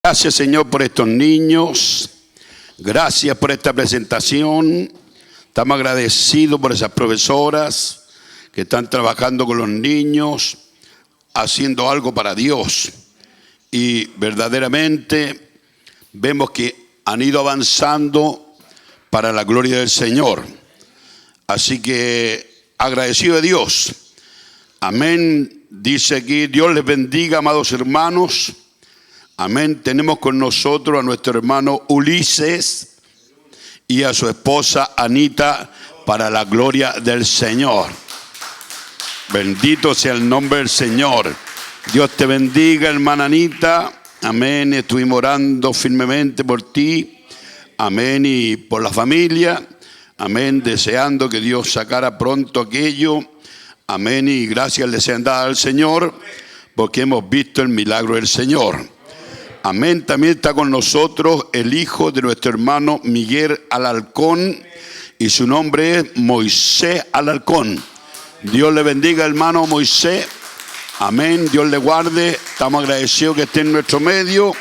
Gracias, Señor, por estos niños. Gracias por esta presentación. Estamos agradecidos por esas profesoras que están trabajando con los niños, haciendo algo para Dios. Y verdaderamente vemos que han ido avanzando para la gloria del Señor. Así que agradecido de Dios. Amén. Dice aquí, Dios les bendiga, amados hermanos. Amén. Tenemos con nosotros a nuestro hermano Ulises y a su esposa Anita para la gloria del Señor. Bendito sea el nombre del Señor. Dios te bendiga, hermana Anita. Amén. Estuvimos orando firmemente por ti. Amén. Y por la familia. Amén. Deseando que Dios sacara pronto aquello. Amén. Y gracias le sean dadas al Señor porque hemos visto el milagro del Señor. Amén. También está con nosotros el hijo de nuestro hermano Miguel Alarcón y su nombre es Moisés Alarcón. Dios le bendiga, hermano Moisés. Amén. Dios le guarde. Estamos agradecidos que esté en nuestro medio.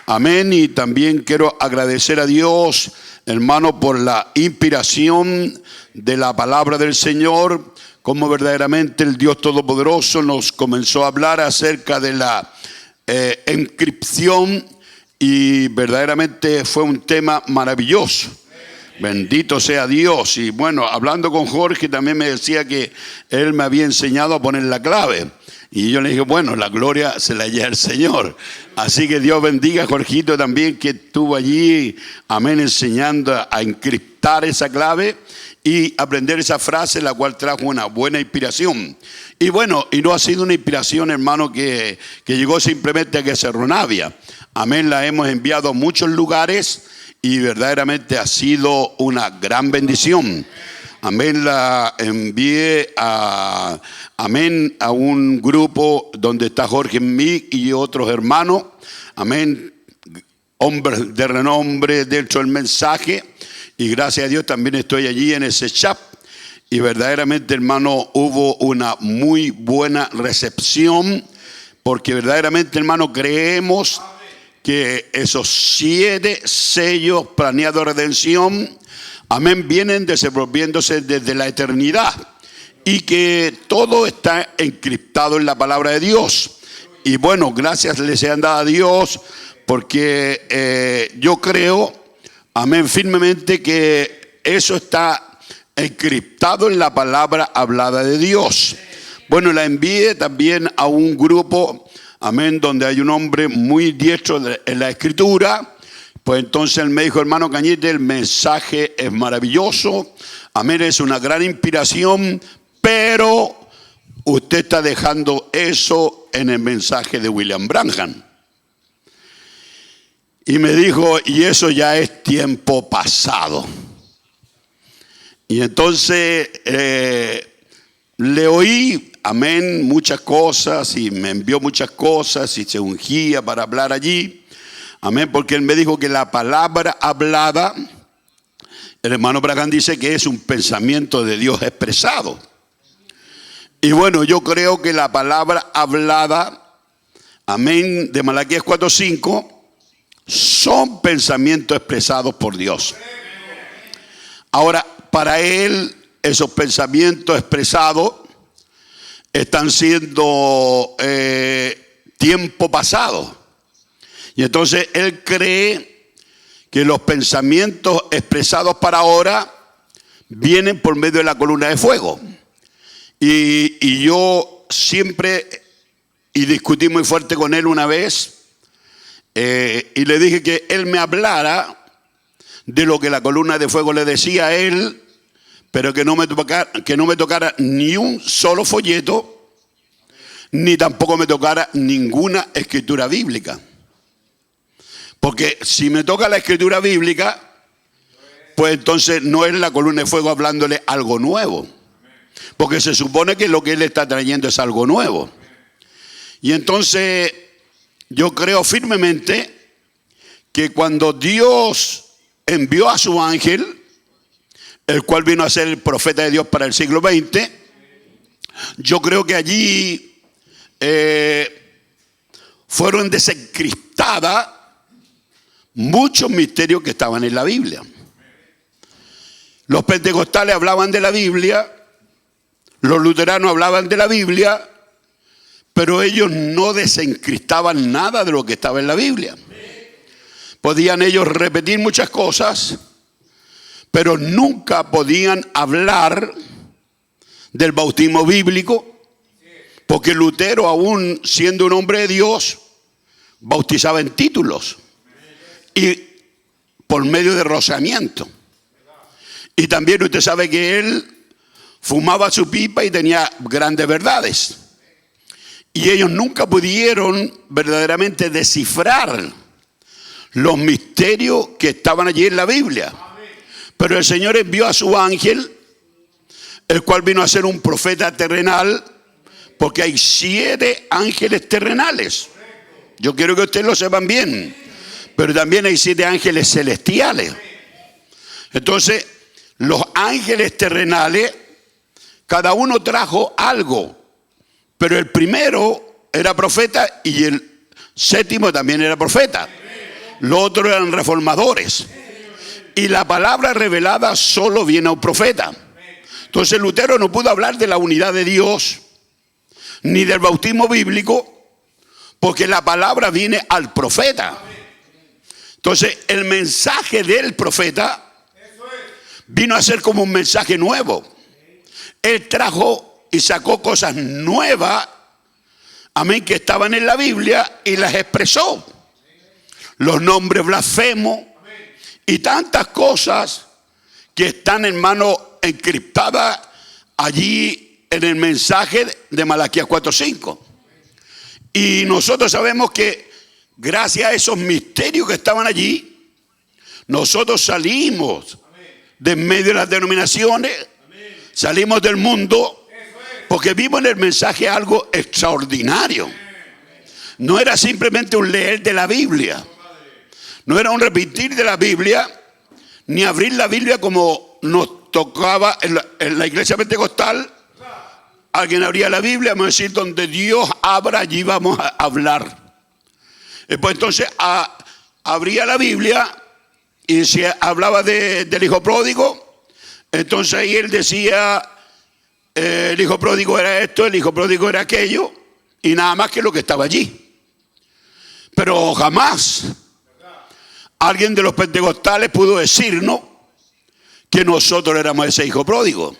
Amén. Y también quiero agradecer a Dios, hermano, por la inspiración de la palabra del Señor, como verdaderamente el Dios Todopoderoso nos comenzó a hablar acerca de la inscripción y verdaderamente fue un tema maravilloso. Bendito sea Dios. Y bueno, hablando con Jorge también me decía que él me había enseñado a poner la clave y yo le dije, bueno, la gloria se la lleva el Señor. Así que Dios bendiga a Jorgito también, que estuvo allí, amén, enseñando a encriptar esa clave y aprender esa frase, la cual trajo una buena inspiración. Y bueno, y no ha sido una inspiración, hermano, que llegó simplemente a Cerro Navia. Amén, la hemos enviado a muchos lugares y verdaderamente ha sido una gran bendición. Amén, la envié a un grupo donde está Jorge Mick y otros hermanos. Amén, hombres de renombre, de hecho el mensaje. Y gracias a Dios también estoy allí en ese chat. Y verdaderamente, hermano, hubo una muy buena recepción. Porque verdaderamente, hermano, creemos que esos 7 sellos planeados de redención, amén, vienen desenvolviéndose desde la eternidad. Y que todo está encriptado en la palabra de Dios. Y bueno, gracias le sean dadas a Dios. Porque yo creo, amén, firmemente que eso está encriptado en la palabra hablada de Dios. Bueno, la envié también a un grupo, amén, donde hay un hombre muy diestro en la escritura. Pues entonces él me dijo, hermano Cañete, el mensaje es maravilloso, amén, es una gran inspiración, pero usted está dejando eso en el mensaje de William Branham. Y me dijo, y eso ya es tiempo pasado. Y entonces le oí, amén, muchas cosas y me envió muchas cosas y se ungía para hablar allí. Amén, porque él me dijo que la palabra hablada, el hermano Branham dice que es un pensamiento de Dios expresado. Y bueno, yo creo que la palabra hablada, amén, de Malaquías 4:5, son pensamientos expresados por Dios. Ahora, para él, esos pensamientos expresados están siendo tiempo pasado. Y entonces él cree que los pensamientos expresados para ahora vienen por medio de la columna de fuego. Y yo siempre, y discutí muy fuerte con él una vez, y le dije que él me hablara de lo que la columna de fuego le decía a él, pero que no me tocara ni un solo folleto, ni tampoco me tocara ninguna escritura bíblica. Porque si me toca la escritura bíblica, pues entonces no es la columna de fuego hablándole algo nuevo. Porque se supone que lo que él está trayendo es algo nuevo. Y entonces yo creo firmemente que cuando Dios envió a su ángel, el cual vino a ser el profeta de Dios para el siglo XX, yo creo que allí fueron desencriptadas muchos misterios que estaban en la Biblia. Los pentecostales hablaban de la Biblia, los luteranos hablaban de la Biblia, pero ellos no desencristaban nada de lo que estaba en la Biblia. Podían ellos repetir muchas cosas, pero nunca podían hablar del bautismo bíblico, porque Lutero, aún siendo un hombre de Dios, bautizaba en títulos y por medio de rociamiento. Y también usted sabe que él fumaba su pipa y tenía grandes verdades. Y ellos nunca pudieron verdaderamente descifrar los misterios que estaban allí en la Biblia. Pero el Señor envió a su ángel, el cual vino a ser un profeta terrenal, porque hay 7 ángeles terrenales. Yo quiero que ustedes lo sepan bien. Pero también hay 7 ángeles celestiales. Entonces, los ángeles terrenales, cada uno trajo algo. Pero el primero era profeta y el 7º también era profeta. Los otros eran reformadores. Y la palabra revelada solo viene a un profeta. Entonces Lutero no pudo hablar de la unidad de Dios ni del bautismo bíblico, porque la palabra viene al profeta. Entonces el mensaje del profeta vino a ser como un mensaje nuevo. Él trajo y sacó cosas nuevas, amén, que estaban en la Biblia y las expresó. Los nombres blasfemos y tantas cosas que están, hermano, encriptadas allí en el mensaje de Malaquías 4:5. Y nosotros sabemos que gracias a esos misterios que estaban allí, nosotros salimos de en medio de las denominaciones, salimos del mundo, porque vimos en el mensaje algo extraordinario. No era simplemente un leer de la Biblia, no era un repetir de la Biblia, ni abrir la Biblia como nos tocaba en la iglesia pentecostal. Alguien abría la Biblia, vamos a decir, donde Dios abra, allí vamos a hablar. Pues entonces abría la Biblia y se hablaba del hijo pródigo. Entonces ahí él decía, el hijo pródigo era esto, el hijo pródigo era aquello, y nada más que lo que estaba allí. Pero jamás alguien de los pentecostales pudo decirnos que nosotros éramos ese hijo pródigo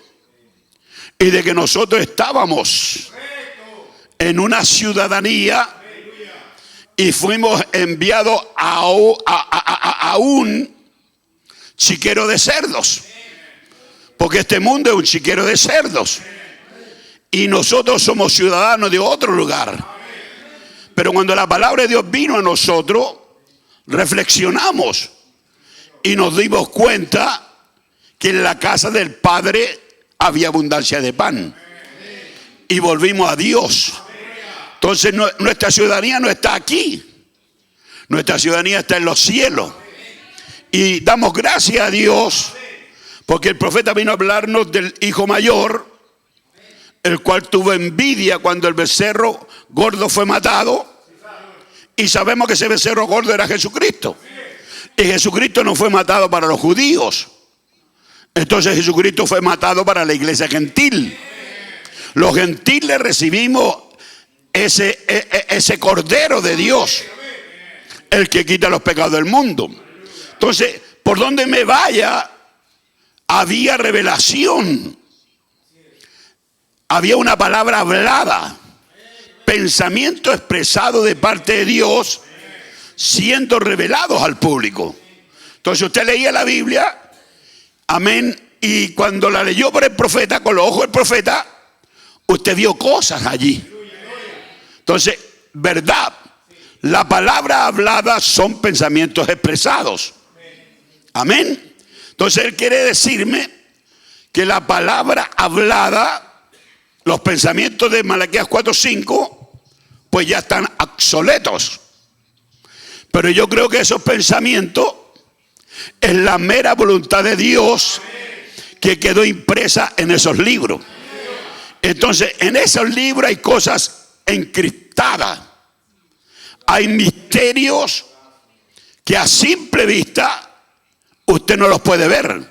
y de que nosotros estábamos en una ciudadanía y fuimos enviados a un chiquero de cerdos, porque este mundo es un chiquero de cerdos y nosotros somos ciudadanos de otro lugar. Pero cuando la palabra de Dios vino a nosotros, reflexionamos y nos dimos cuenta que en la casa del Padre había abundancia de pan y volvimos a Dios. Entonces nuestra ciudadanía no está aquí, nuestra ciudadanía está en los cielos y damos gracias a Dios porque el profeta vino a hablarnos del hijo mayor, el cual tuvo envidia cuando el becerro gordo fue matado. Y sabemos que ese becerro gordo era Jesucristo. Y Jesucristo no fue matado para los judíos. Entonces Jesucristo fue matado para la iglesia gentil. Los gentiles recibimos ese cordero de Dios, el que quita los pecados del mundo. Entonces, por donde me vaya, había revelación. Había una palabra hablada. Pensamiento expresado de parte de Dios siendo revelados al público. Entonces usted leía la Biblia, amén, y cuando la leyó por el profeta, con los ojos del profeta, usted vio cosas allí. Entonces, verdad, la palabra hablada son pensamientos expresados. Amén. Entonces él quiere decirme que la palabra hablada, los pensamientos de Malaquías 4:5, pues ya están obsoletos. Pero yo creo que esos pensamientos es la mera voluntad de Dios que quedó impresa en esos libros. Entonces, en esos libros hay cosas encriptadas. Hay misterios que a simple vista usted no los puede ver.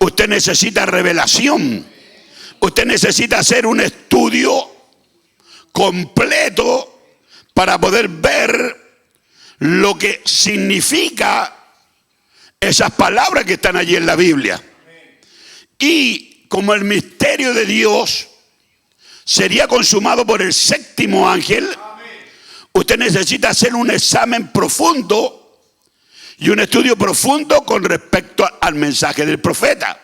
Usted necesita revelación. Usted necesita hacer un estudio completo para poder ver lo que significa esas palabras que están allí en la Biblia. Y como el misterio de Dios sería consumado por el séptimo ángel, usted necesita hacer un examen profundo y un estudio profundo con respecto al mensaje del profeta.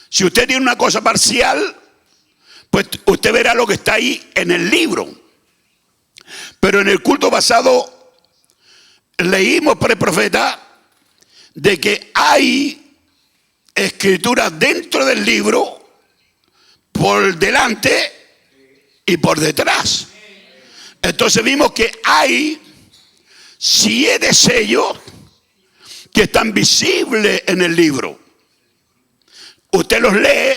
Si usted tiene una cosa parcial, pues usted verá lo que está ahí en el libro. Pero en el culto pasado leímos por el profeta de que hay escrituras dentro del libro, por delante y por detrás. Entonces vimos que hay 7 sellos que están visibles en el libro. Usted los lee,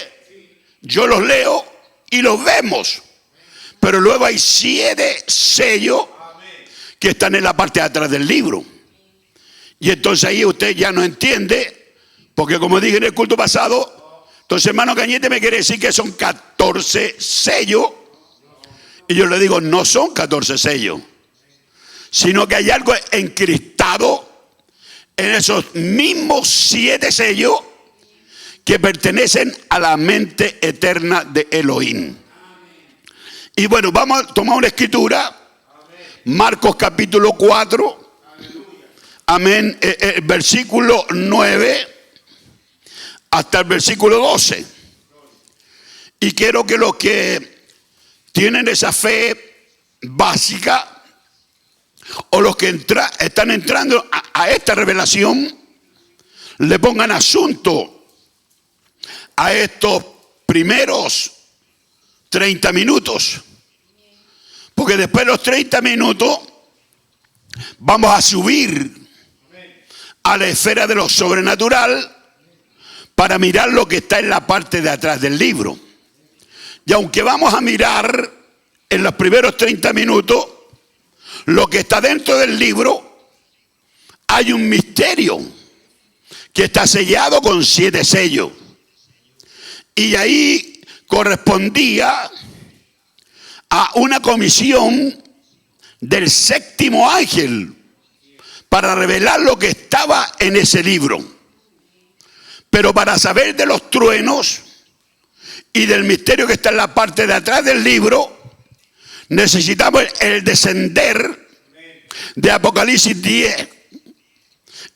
yo los leo y los vemos. Pero luego hay 7 sellos que están en la parte de atrás del libro. Y entonces ahí usted ya no entiende, porque como dije en el culto pasado, entonces hermano Cañete me quiere decir que son 14 sellos. Y yo le digo, no son 14 sellos, sino que hay algo encristado en esos mismos 7 sellos que pertenecen a la mente eterna de Elohim. Y bueno, vamos a tomar una escritura, Marcos capítulo 4, amén, versículo 9 hasta el versículo 12. Y quiero que los que tienen esa fe básica o los que están entrando a esta revelación le pongan asunto a estos primeros 30 minutos, porque después de los 30 minutos vamos a subir a la esfera de lo sobrenatural para mirar lo que está en la parte de atrás del libro. Y aunque vamos a mirar en los primeros 30 minutos lo que está dentro del libro, hay un misterio que está sellado con 7 sellos. Y ahí correspondía a una comisión del séptimo ángel para revelar lo que estaba en ese libro. Pero para saber de los truenos y del misterio que está en la parte de atrás del libro, necesitamos el descender de Apocalipsis 10,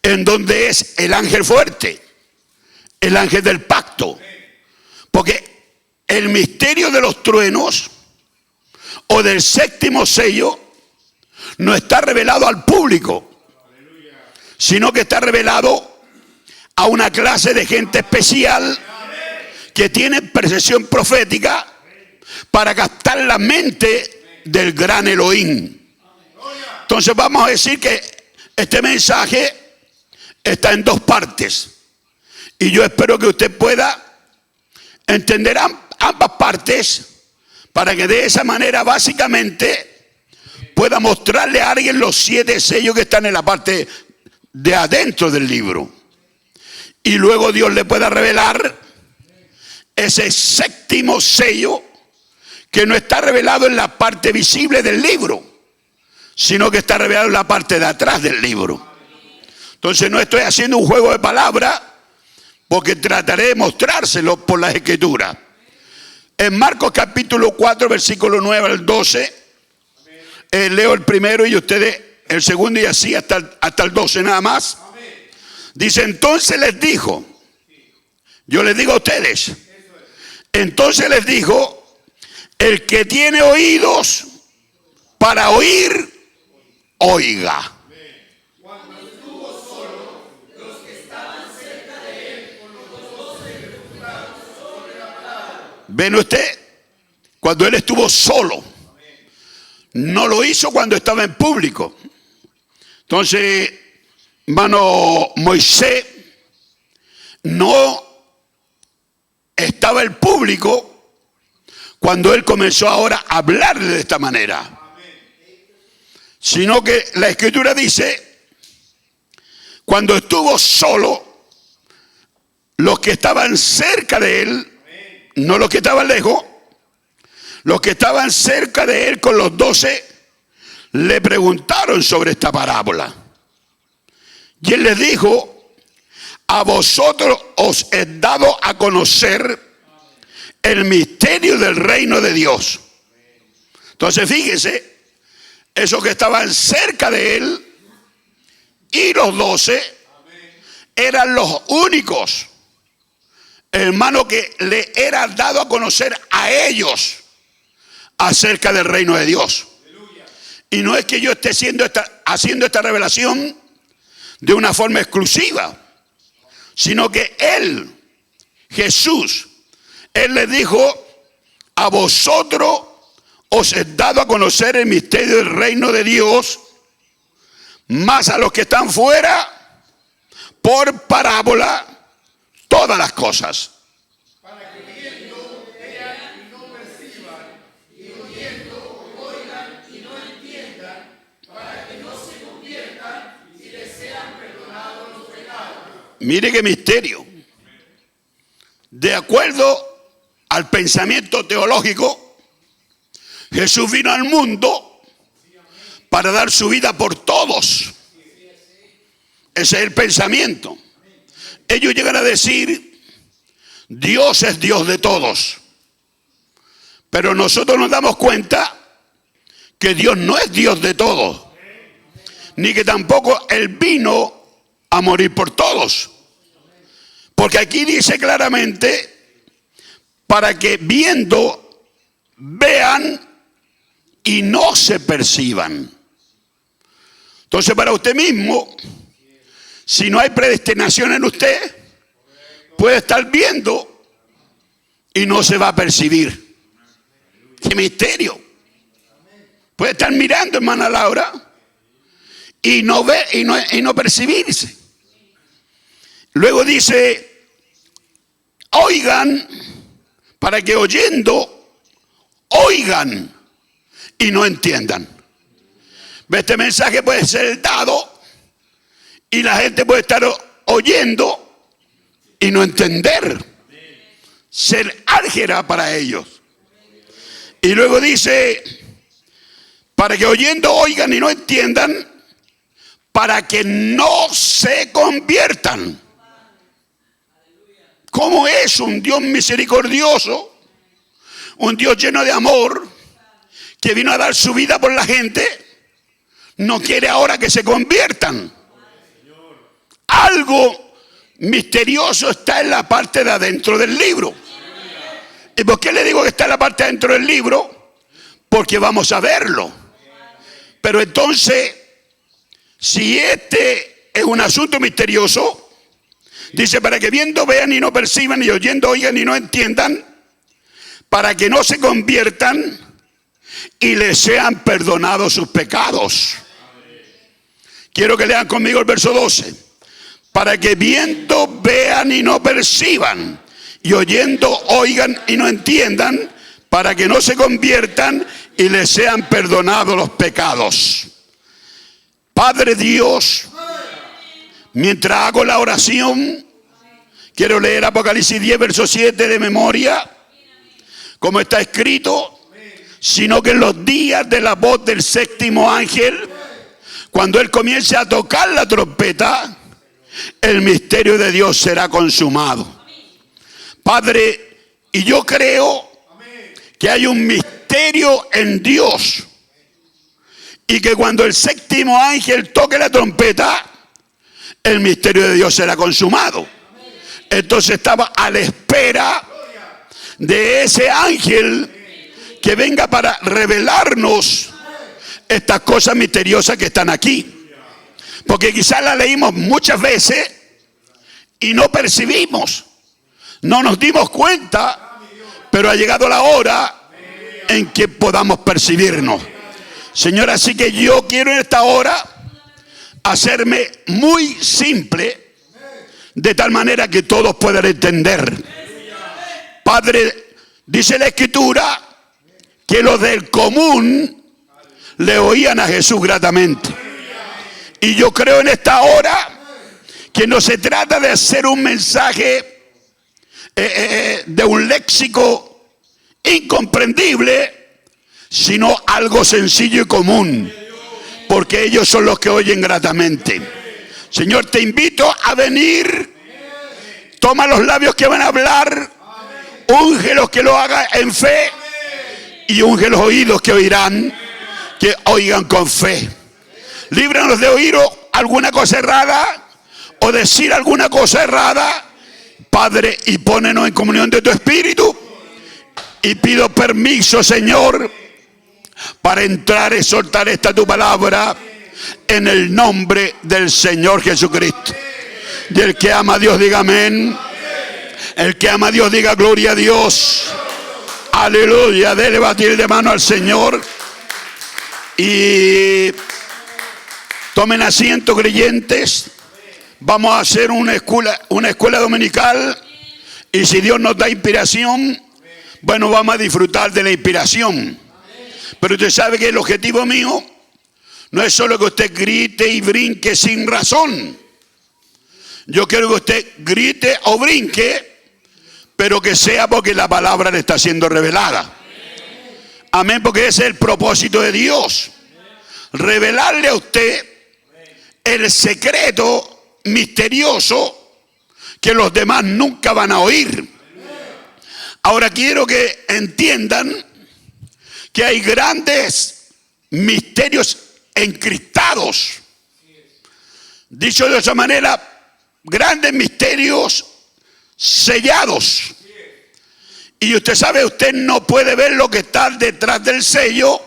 en donde es el ángel fuerte, el ángel del pacto. Porque el misterio de los truenos o del séptimo sello no está revelado al público, sino que está revelado a una clase de gente especial que tiene percepción profética para captar la mente del gran Elohim. Entonces vamos a decir que este mensaje está en 2 partes. Y yo espero que usted pueda entender ambas partes para que de esa manera básicamente pueda mostrarle a alguien los 7 sellos que están en la parte de adentro del libro. Y luego Dios le pueda revelar ese séptimo sello que no está revelado en la parte visible del libro, sino que está revelado en la parte de atrás del libro. Entonces no estoy haciendo un juego de palabras, porque trataré de mostrárselo por las escrituras. En Marcos capítulo 4, versículo 9 al 12, leo el primero y ustedes el segundo y así hasta el 12 nada más. Dice, entonces les dijo, yo les digo a ustedes, entonces les dijo, el que tiene oídos para oír, oiga. ¿Ven usted? Cuando él estuvo solo. No lo hizo cuando estaba en público. Entonces, hermano Moisés, no estaba el público cuando él comenzó ahora a hablarle de esta manera. Sino que la escritura dice cuando estuvo solo, los que estaban cerca de él, no los que estaban lejos, los que estaban cerca de él con los 12, le preguntaron sobre esta parábola. Y él les dijo: a vosotros os he dado a conocer el misterio del reino de Dios. Entonces fíjese, esos que estaban cerca de él y los 12 eran los únicos, hermano, que le era dado a conocer a ellos acerca del reino de Dios. Y no es que yo esté haciendo esta revelación de una forma exclusiva, sino que él, Jesús, él les dijo: a vosotros os he dado a conocer el misterio del reino de Dios, más a los que están fuera, por parábola, todas las cosas. Para que viendo vean y no perciban, y oyendo oigan y no entiendan, para que no se conviertan y les sean perdonados los pecados. Mire qué misterio. De acuerdo al pensamiento teológico, Jesús vino al mundo para dar su vida por todos. Ese es el pensamiento. Ellos llegan a decir: Dios es Dios de todos. Pero nosotros nos damos cuenta que Dios no es Dios de todos, ni que tampoco Él vino a morir por todos. Porque aquí dice claramente: para que viendo vean y no se perciban. Entonces, para usted mismo, si no hay predestinación en usted, puede estar viendo y no se va a percibir. ¡Qué misterio! Puede estar mirando, hermana Laura, y no ver y no percibirse. Luego dice: oigan, para que oyendo oigan y no entiendan. Este mensaje puede ser dado y la gente puede estar oyendo y no entender. Ser álgebra para ellos. Y luego dice: para que oyendo oigan y no entiendan, para que no se conviertan. ¿Cómo es un Dios misericordioso, un Dios lleno de amor, que vino a dar su vida por la gente, no quiere ahora que se conviertan? Algo misterioso está en la parte de adentro del libro. ¿Y por qué le digo que está en la parte de adentro del libro? Porque vamos a verlo. Pero entonces, si este es un asunto misterioso, dice: para que viendo vean y no perciban, y oyendo oigan y no entiendan, para que no se conviertan y les sean perdonados sus pecados. Quiero que lean conmigo el verso 12. Para que viendo vean y no perciban, y oyendo oigan y no entiendan, para que no se conviertan y les sean perdonados los pecados. Padre Dios, mientras hago la oración, quiero leer Apocalipsis 10, verso 7 de memoria, como está escrito: sino que en los días de la voz del séptimo ángel, cuando él comience a tocar la trompeta, el misterio de Dios será consumado. Padre, y yo creo que hay un misterio en Dios, y que cuando el séptimo ángel toque la trompeta, el misterio de Dios será consumado. Entonces estaba a la espera de ese ángel que venga para revelarnos estas cosas misteriosas que están aquí. Porque quizás las leímos muchas veces y no percibimos, no nos dimos cuenta, pero ha llegado la hora en que podamos percibirnos. Señor, así que yo quiero en esta hora hacerme muy simple, de tal manera que todos puedan entender. Padre, dice la Escritura que los del común le oían a Jesús gratamente. Y yo creo en esta hora que no se trata de hacer un mensaje de un léxico incomprendible, sino algo sencillo y común, porque ellos son los que oyen gratamente. Señor, te invito a venir. Toma los labios que van a hablar, unge los que lo hagan en fe y unge los oídos que oirán, que oigan con fe. Líbranos de oír alguna cosa errada o decir alguna cosa errada, Padre, y pónenos en comunión de tu Espíritu. Y pido permiso, Señor, para entrar y soltar esta tu palabra en el nombre del Señor Jesucristo. Y el que ama a Dios diga amén. El que ama a Dios diga gloria a Dios. Aleluya. Dele batir de mano al Señor. Y tomen asiento, creyentes. Vamos a hacer una escuela dominical. Y si Dios nos da inspiración, bueno, vamos a disfrutar de la inspiración. Pero usted sabe que el objetivo mío no es solo que usted grite y brinque sin razón. Yo quiero que usted grite o brinque, pero que sea porque la palabra le está siendo revelada. Amén, porque ese es el propósito de Dios. Revelarle a usted el secreto misterioso que los demás nunca van a oír. Ahora quiero que entiendan que hay grandes misterios encriptados. Dicho de esa manera, grandes misterios sellados. Y usted sabe, usted no puede ver lo que está detrás del sello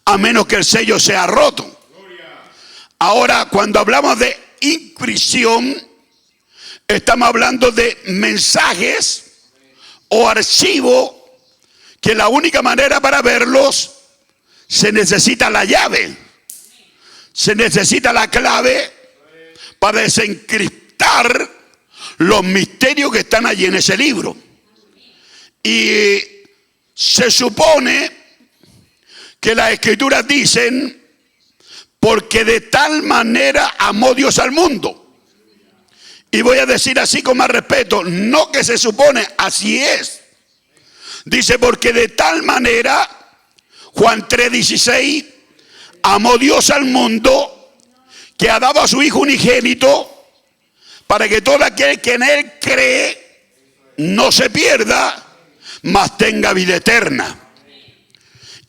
a menos que el sello sea roto. Ahora, cuando hablamos de inscripción, estamos hablando de mensajes o archivos que la única manera para verlos, se necesita la llave, se necesita la clave para desencriptar los misterios que están allí en ese libro. Y se supone que las escrituras dicen, porque de tal manera amó Dios al mundo. Y voy a decir así con más respeto, no que se supone, así es. Dice, porque de tal manera, Juan 3:16, amó Dios al mundo, que ha dado a su Hijo unigénito, para que todo aquel que en Él cree no se pierda, mas tenga vida eterna.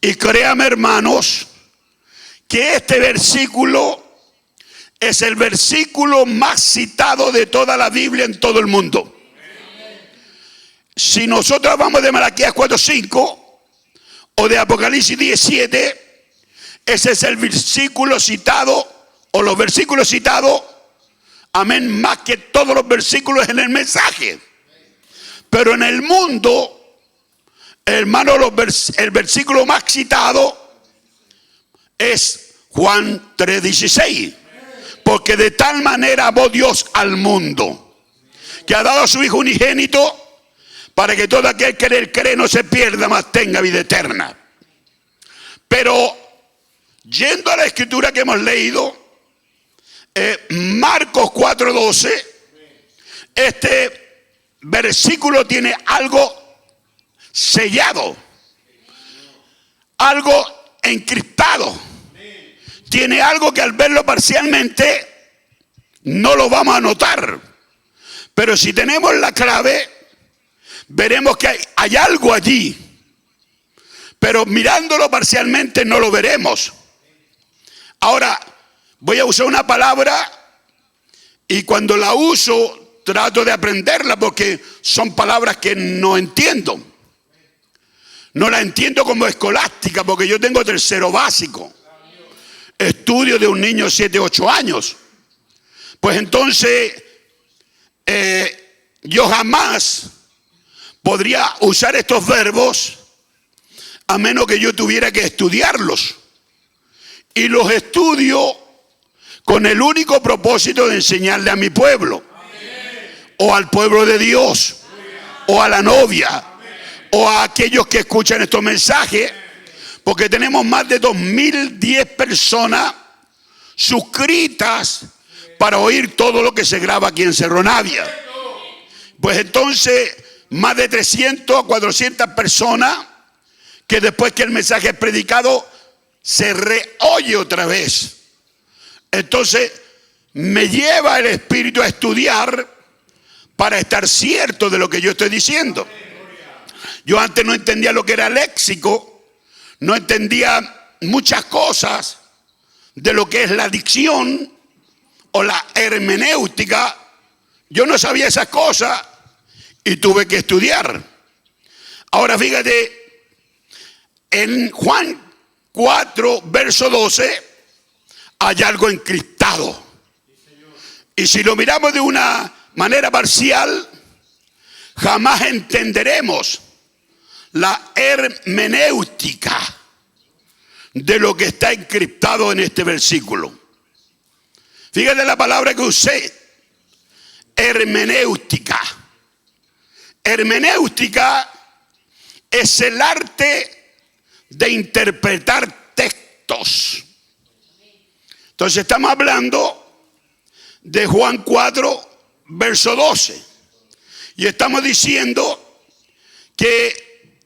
Y créame, hermanos, que este versículo es el versículo más citado de toda la Biblia en todo el mundo. Si nosotros vamos de Malaquías 4:5 o de Apocalipsis 17, ese es el versículo citado, o los versículos citados, amén, más que todos los versículos en el mensaje. Pero en el mundo, hermano, el versículo más citado es Juan 3:16. Porque de tal manera amó Dios al mundo, que ha dado a su Hijo unigénito, para que todo aquel que en Él cree no se pierda, mas tenga vida eterna. Pero, yendo a la escritura que hemos leído, Marcos 4:12, este versículo tiene algo sellado, algo encriptado. Tiene algo que al verlo parcialmente no lo vamos a notar. Pero si tenemos la clave, veremos que hay algo allí. Pero mirándolo parcialmente no lo veremos. Ahora, voy a usar una palabra y cuando la uso trato de aprenderla porque son palabras que no entiendo. No la entiendo como escolástica porque yo tengo tercero básico. Estudio de un niño de 7, 8 años. Pues entonces yo jamás podría usar estos verbos a menos que yo tuviera que estudiarlos. Y los estudio con el único propósito de enseñarle a mi pueblo, o al pueblo de Dios, o a la novia, o a aquellos que escuchan estos mensajes. Porque tenemos más de 2010 personas suscritas para oír todo lo que se graba aquí en Cerro Navia. Pues entonces, más de 300 a 400 personas que después que el mensaje es predicado, se reoye otra vez. Entonces, me lleva el Espíritu a estudiar para estar cierto de lo que yo estoy diciendo. Yo antes no entendía lo que era léxico, no entendía muchas cosas de lo que es la dicción o la hermenéutica. Yo no sabía esas cosas y tuve que estudiar. Ahora fíjate, en Juan 4, verso 12, hay algo encriptado. Y si lo miramos de una manera parcial, jamás entenderemos la hermenéutica de lo que está encriptado en este versículo. Fíjate la palabra que usé, hermenéutica. Hermenéutica es el arte de interpretar textos. Entonces estamos hablando de Juan 4, verso 12. Y estamos diciendo que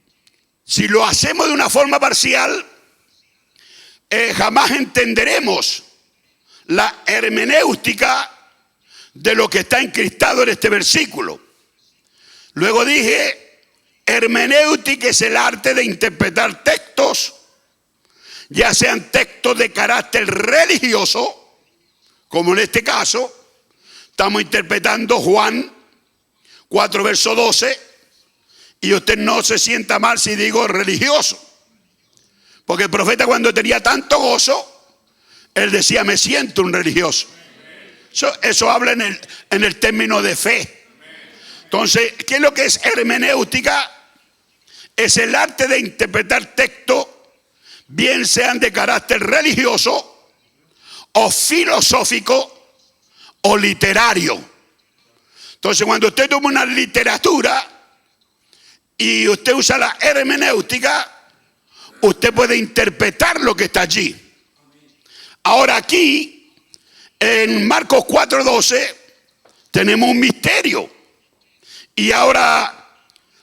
si lo hacemos de una forma parcial, jamás entenderemos la hermenéutica de lo que está encriptado en este versículo. Luego dije, hermenéutica es el arte de interpretar textos, ya sean textos de carácter religioso, como en este caso, estamos interpretando Juan 4, verso 12, y usted no se sienta mal si digo religioso. Porque el profeta, cuando tenía tanto gozo, él decía, me siento un religioso. Eso habla en el término de fe. Entonces, ¿qué es lo que es hermenéutica? Es el arte de interpretar textos, bien sean de carácter religioso, o filosófico, o literario. Entonces, cuando usted toma una literatura y usted usa la hermenéutica, usted puede interpretar lo que está allí. Ahora aquí, en Marcos 4:12, tenemos un misterio. Y ahora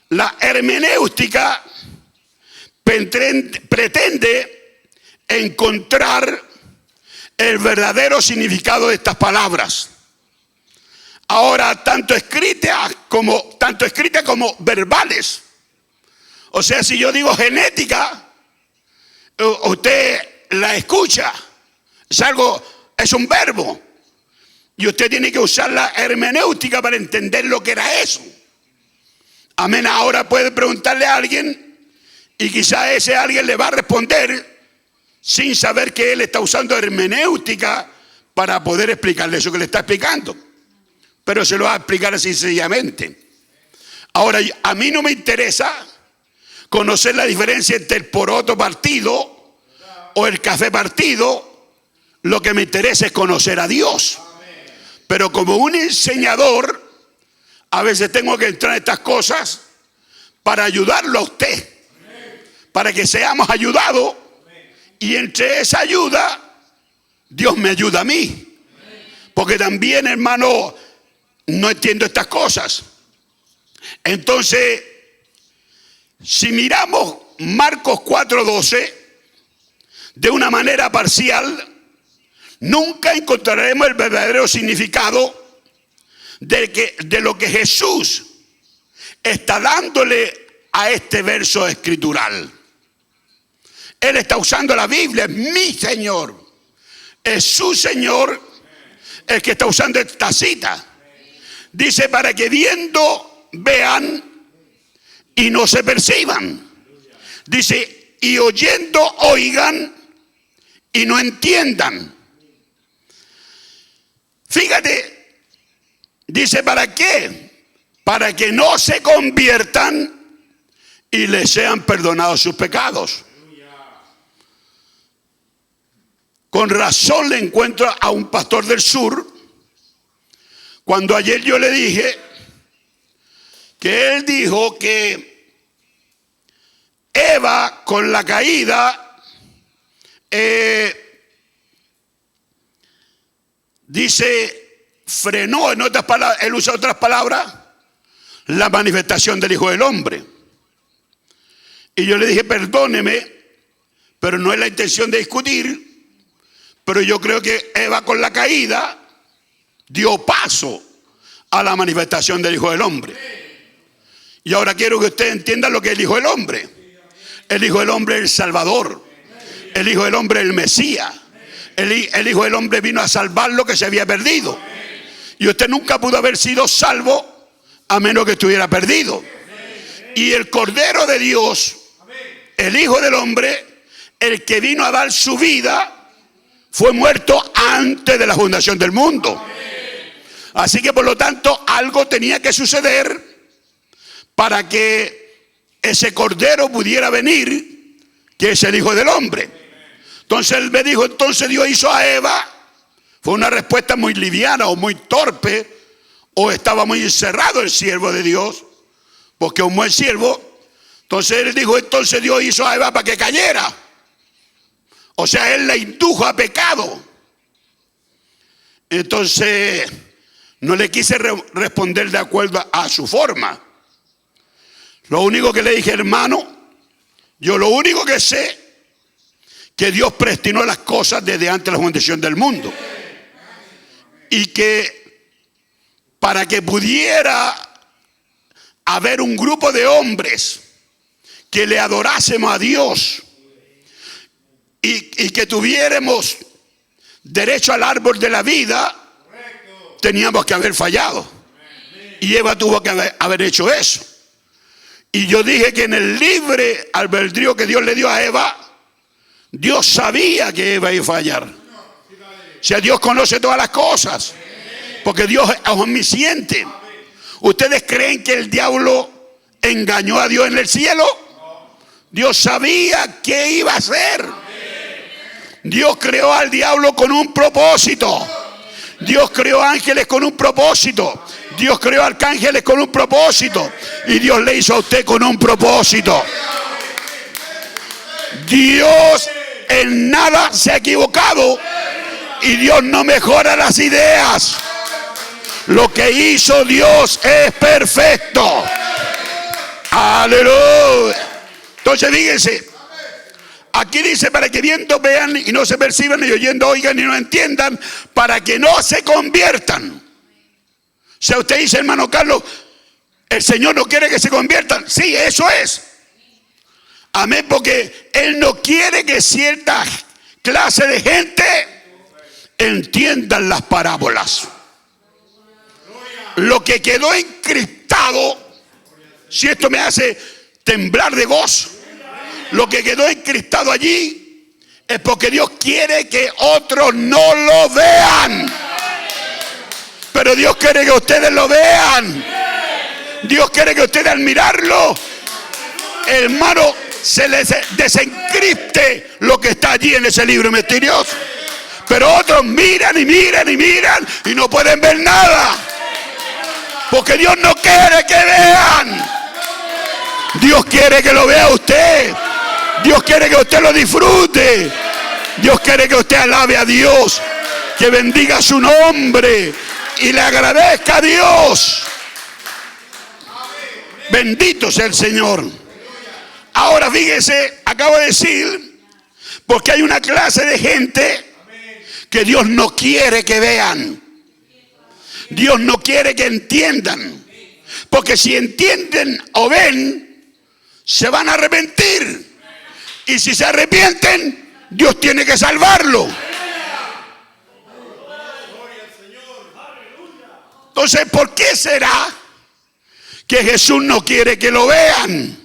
la hermenéutica pretende encontrar el verdadero significado de estas palabras. Ahora, tanto escritas como verbales. O sea, si yo digo genética, usted la escucha, es un verbo, y usted tiene que usar la hermenéutica para entender lo que era eso. Amén. Ahora puede preguntarle a alguien y quizá ese alguien le va a responder sin saber que él está usando hermenéutica para poder explicarle eso que le está explicando, pero se lo va a explicar así sencillamente. Ahora, a mí no me interesa conocer la diferencia entre el poroto partido o el café partido. Lo que me interesa es conocer a Dios. Pero como un enseñador, a veces tengo que entrar en estas cosas para ayudarlo a usted, para que seamos ayudados, y entre esa ayuda Dios me ayuda a mí, porque también, hermano, no entiendo estas cosas. Entonces, si miramos Marcos 4:12 de una manera parcial, nunca encontraremos el verdadero significado de lo que Jesús está dándole a este verso escritural. Él está usando la Biblia, es mi Señor, es su Señor el que está usando esta cita. Dice, para que viendo vean y no se perciban. Dice, y oyendo oigan y no entiendan. Fíjate, dice, ¿para qué? Para que no se conviertan y les sean perdonados sus pecados. Con razón le encuentro a un pastor del sur, cuando ayer yo le dije que él dijo que Eva, con la caída, dice, frenó, en otras palabras, él usa otras palabras, la manifestación del Hijo del Hombre. Y yo le dije, perdóneme, pero no es la intención de discutir, pero yo creo que Eva con la caída dio paso a la manifestación del Hijo del Hombre. Y ahora quiero que ustedes entiendan lo que es el Hijo del Hombre. El Hijo del Hombre es el Salvador. El Hijo del Hombre es el Mesías. El Hijo del Hombre vino a salvar lo que se había perdido. Y usted nunca pudo haber sido salvo a menos que estuviera perdido. Y el Cordero de Dios, el Hijo del Hombre, el que vino a dar su vida, fue muerto antes de la fundación del mundo. Así que por lo tanto algo tenía que suceder para que ese Cordero pudiera venir, que es el Hijo del Hombre. Entonces él me dijo, entonces Dios hizo a Eva. Fue una respuesta muy liviana o muy torpe, o estaba muy encerrado el siervo de Dios, porque un buen siervo. Entonces él dijo, entonces Dios hizo a Eva para que cayera. O sea, él la indujo a pecado. Entonces no le quise responder de acuerdo a su forma. Lo único que le dije, hermano, yo lo único que sé, que Dios predestinó las cosas desde antes de la fundación del mundo. Y que para que pudiera haber un grupo de hombres que le adorásemos a Dios y que tuviéramos derecho al árbol de la vida, teníamos que haber fallado. Y Eva tuvo que haber hecho eso. Y yo dije que en el libre albedrío que Dios le dio a Eva, Dios sabía que Eva iba a fallar. O sea, Dios conoce todas las cosas, porque Dios es omnisciente. ¿Ustedes creen que el diablo engañó a Dios en el cielo? Dios sabía qué iba a hacer. Dios creó al diablo con un propósito. Dios creó ángeles con un propósito. Dios creó arcángeles con un propósito. Y Dios le hizo a usted con un propósito. Dios en nada se ha equivocado. Y Dios no mejora las ideas. Lo que hizo Dios es perfecto. Aleluya. Entonces fíjense, aquí dice, para que viendo vean y no se perciban, y oyendo oigan y no entiendan, para que no se conviertan. O sea, usted dice, hermano Carlos, el Señor no quiere que se conviertan. Sí, eso es. Amén, porque Él no quiere que cierta clase de gente entiendan las parábolas. Lo que quedó encriptado, si esto me hace temblar de gozo, lo que quedó encriptado allí es porque Dios quiere que otros no lo vean. Pero Dios quiere que ustedes lo vean. Dios quiere que ustedes al mirarlo, hermano, se les desencripte lo que está allí en ese libro misterioso. Pero otros miran y miran y miran y no pueden ver nada, porque Dios no quiere que vean. Dios quiere que lo vea usted. Dios quiere que usted lo disfrute. Dios quiere que usted alabe a Dios, que bendiga su nombre y le agradezca a Dios. Bendito sea el Señor. Ahora fíjese, acabo de decir, porque hay una clase de gente que Dios no quiere que vean. Dios no quiere que entiendan. Porque si entienden o ven, se van a arrepentir. Y si se arrepienten, Dios tiene que salvarlo. Entonces, ¿por qué será que Jesús no quiere que lo vean?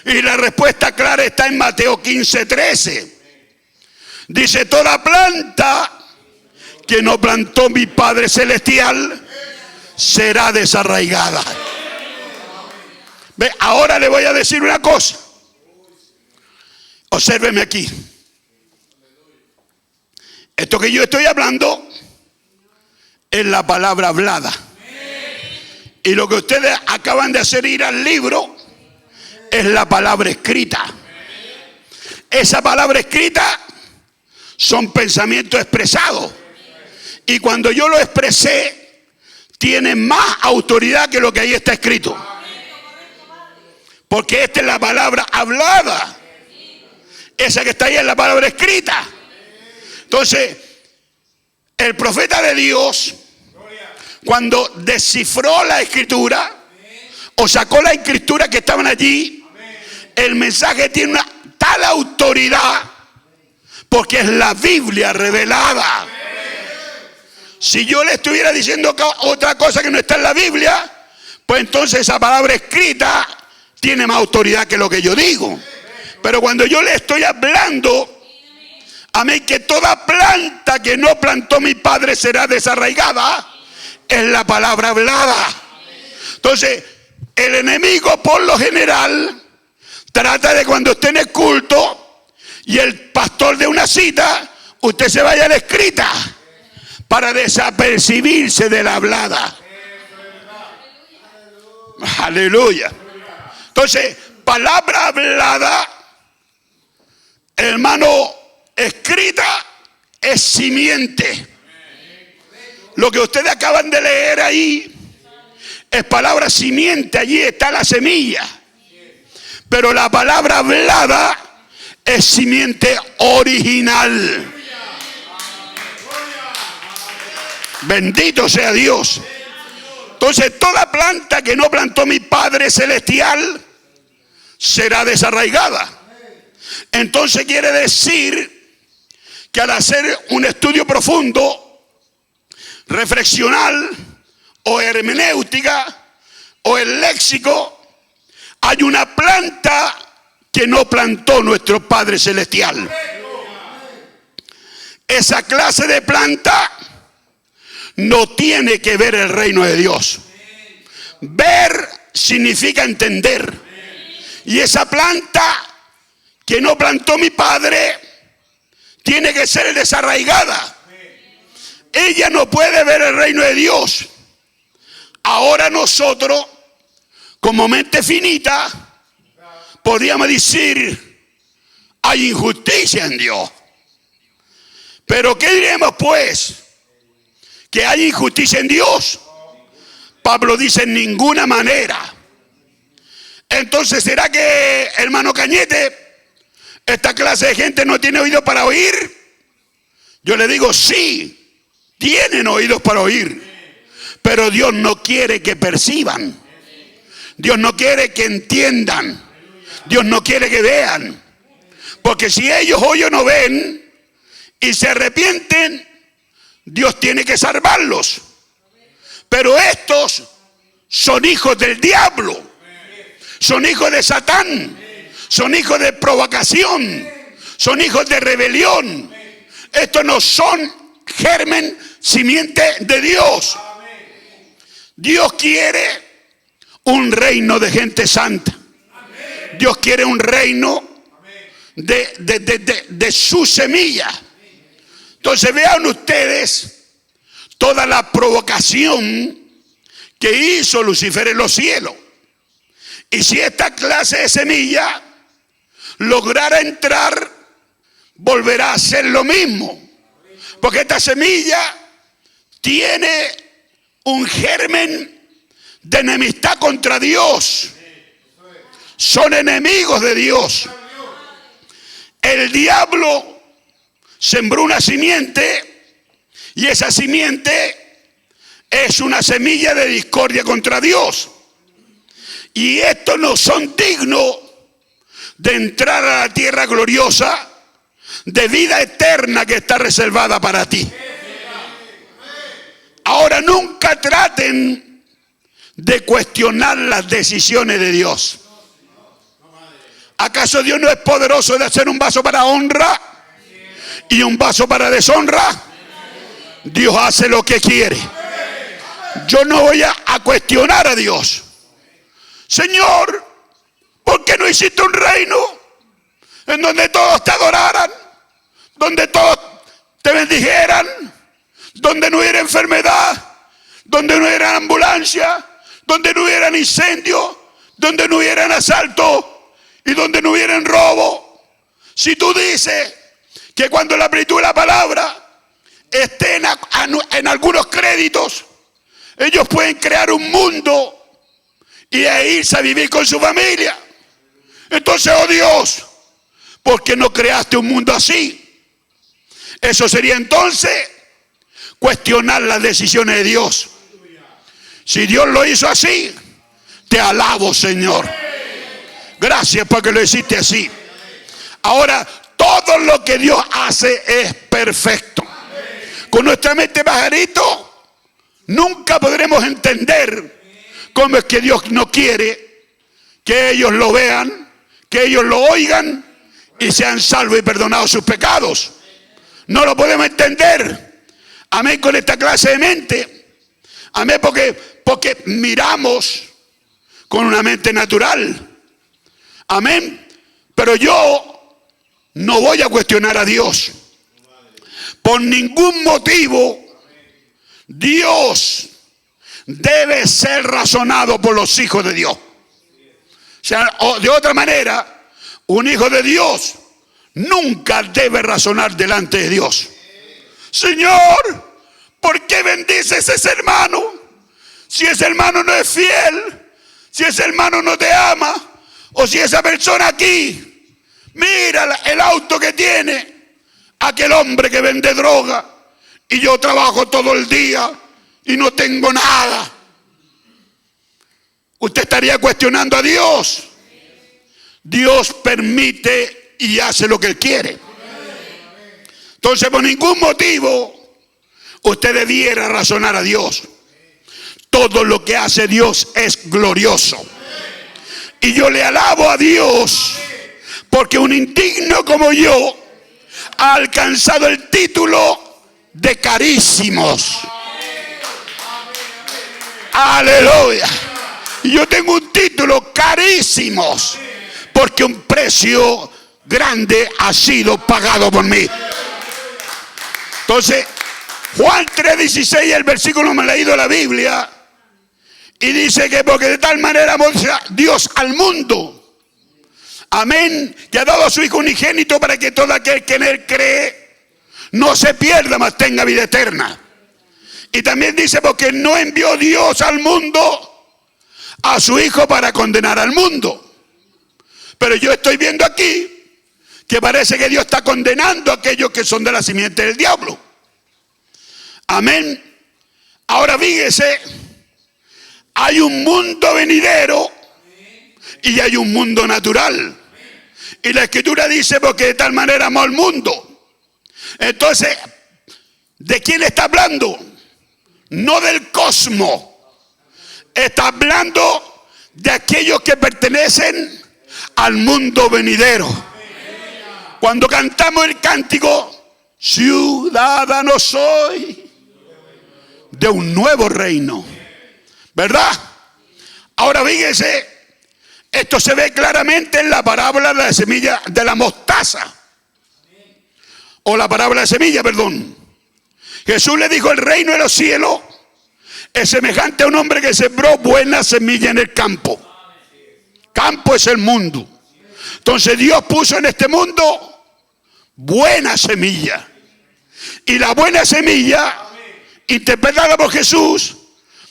Y la respuesta clara está en Mateo 15:13. Dice, toda planta que no plantó mi Padre Celestial será desarraigada. Ve, ahora le voy a decir una cosa. Obsérveme aquí. Esto que yo estoy hablando es la palabra hablada. Y lo que ustedes acaban de hacer ir al libro es la palabra escrita. Esa palabra escrita son pensamientos expresados. Y cuando yo lo expresé, tiene más autoridad que lo que ahí está escrito. Porque esta es la palabra hablada. Esa que está ahí es la palabra escrita. Entonces, el profeta de Dios, cuando descifró la escritura, o sacó la escritura que estaban allí, el mensaje tiene una tal autoridad, porque es la Biblia revelada. Si yo le estuviera diciendo otra cosa que no está en la Biblia, pues entonces esa palabra escrita tiene más autoridad que lo que yo digo. Pero cuando yo le estoy hablando, amén, que toda planta que no plantó mi padre será desarraigada, es la palabra hablada. Entonces, el enemigo por lo general trata de, cuando esté en el culto y el pastor de una cita, usted se vaya a la escrita para desapercibirse de la hablada. Aleluya. Entonces, palabra hablada, hermano, escrita, es simiente. Lo que ustedes acaban de leer ahí es palabra simiente. Allí está la semilla. Pero la palabra hablada es simiente original. Bendito sea Dios. Entonces, toda planta que no plantó mi Padre Celestial será desarraigada. Entonces quiere decir que al hacer un estudio profundo, reflexional o hermenéutica o el léxico, hay una planta que no plantó nuestro Padre Celestial. Esa clase de planta no tiene que ver el reino de Dios. Ver significa entender. Y esa planta que no plantó mi Padre tiene que ser desarraigada. Ella no puede ver el reino de Dios. Ahora nosotros, como mente finita, podríamos decir, hay injusticia en Dios. Pero ¿qué diremos pues? ¿Que hay injusticia en Dios? Pablo dice, en ninguna manera. Entonces, ¿será que, hermano Cañete, esta clase de gente no tiene oídos para oír? Yo le digo, sí, tienen oídos para oír. Pero Dios no quiere que perciban. Dios no quiere que entiendan. Dios no quiere que vean. Porque si ellos hoy no ven y se arrepienten, Dios tiene que salvarlos. Pero estos son hijos del diablo. Son hijos de Satán. Son hijos de provocación. Son hijos de rebelión. Estos no son germen, simiente de Dios. Dios quiere un reino de gente santa. Dios quiere un reino de su semilla. Entonces vean ustedes toda la provocación que hizo Lucifer en los cielos. Y si esta clase de semilla lograra entrar, volverá a hacer lo mismo. Porque esta semilla tiene un germen de enemistad contra Dios. Son enemigos de Dios. El diablo sembró una simiente y esa simiente es una semilla de discordia contra Dios. Y estos no son dignos de entrar a la tierra gloriosa de vida eterna que está reservada para ti. Ahora, nunca traten de cuestionar las decisiones de Dios. ¿Acaso Dios no es poderoso de hacer un vaso para honra y un vaso para deshonra? Dios hace lo que quiere. Yo no voy a cuestionar a Dios. Señor, ¿por qué no hiciste un reino en donde todos te adoraran? Donde todos te bendijeran, donde no hubiera enfermedad, donde no hubiera ambulancia, donde no hubiera incendio, donde no hubiera asalto y donde no hubiera robo. Si tú dices que cuando la plenitud de la palabra estén en algunos créditos, ellos pueden crear un mundo y irse a vivir con su familia. Entonces, oh Dios, ¿por qué no creaste un mundo así? Eso sería entonces cuestionar las decisiones de Dios. Si Dios lo hizo así, te alabo, Señor. Gracias porque lo hiciste así. Ahora, todo lo que Dios hace es perfecto. Con nuestra mente pajarito, nunca podremos entender cómo es que Dios no quiere que ellos lo vean, que ellos lo oigan y sean salvos y perdonados sus pecados. No lo podemos entender. Amén, con esta clase de mente. Amén, porque miramos con una mente natural. Amén. Pero yo no voy a cuestionar a Dios. Por ningún motivo, Dios debe ser razonado por los hijos de Dios. O sea, de otra manera, un hijo de Dios nunca debe razonar delante de Dios. Señor, ¿por qué bendices a ese hermano? Si ese hermano no es fiel, si ese hermano no te ama, o si esa persona aquí, mira el auto que tiene, aquel hombre que vende droga, y yo trabajo todo el día y no tengo nada. Usted estaría cuestionando a Dios. Dios permite y hace lo que Él quiere. Entonces, por ningún motivo usted debiera razonar a Dios. Todo lo que hace Dios es glorioso. Y yo le alabo a Dios porque un indigno como yo ha alcanzado el título de carísimos. Aleluya. Y yo tengo un título carísimos porque un precio grande ha sido pagado por mí. Entonces, Juan 3:16, el versículo me ha leído la Biblia, y dice que porque de tal manera amó Dios al mundo, amén, que ha dado a su Hijo unigénito para que todo aquel que en Él cree no se pierda, mas tenga vida eterna. Y también dice porque no envió Dios al mundo a su Hijo para condenar al mundo. Pero yo estoy viendo aquí que parece que Dios está condenando a aquellos que son de la simiente del diablo. Amén. Ahora fíjese, hay un mundo venidero y hay un mundo natural. Y la Escritura dice porque de tal manera amó al mundo. Entonces, ¿de quién está hablando? No del cosmos. Está hablando de aquellos que pertenecen al mundo venidero. Cuando cantamos el cántico, ciudadano soy de un nuevo reino, ¿verdad? Ahora fíjese, esto se ve claramente en la parábola de la semilla de la mostaza, o la parábola de semilla, perdón. Jesús le dijo: el reino de los cielos es semejante a un hombre que sembró buena semilla en el campo. Campo es el mundo. Entonces Dios puso en este mundo buena semilla. Y la buena semilla, interpretada por Jesús,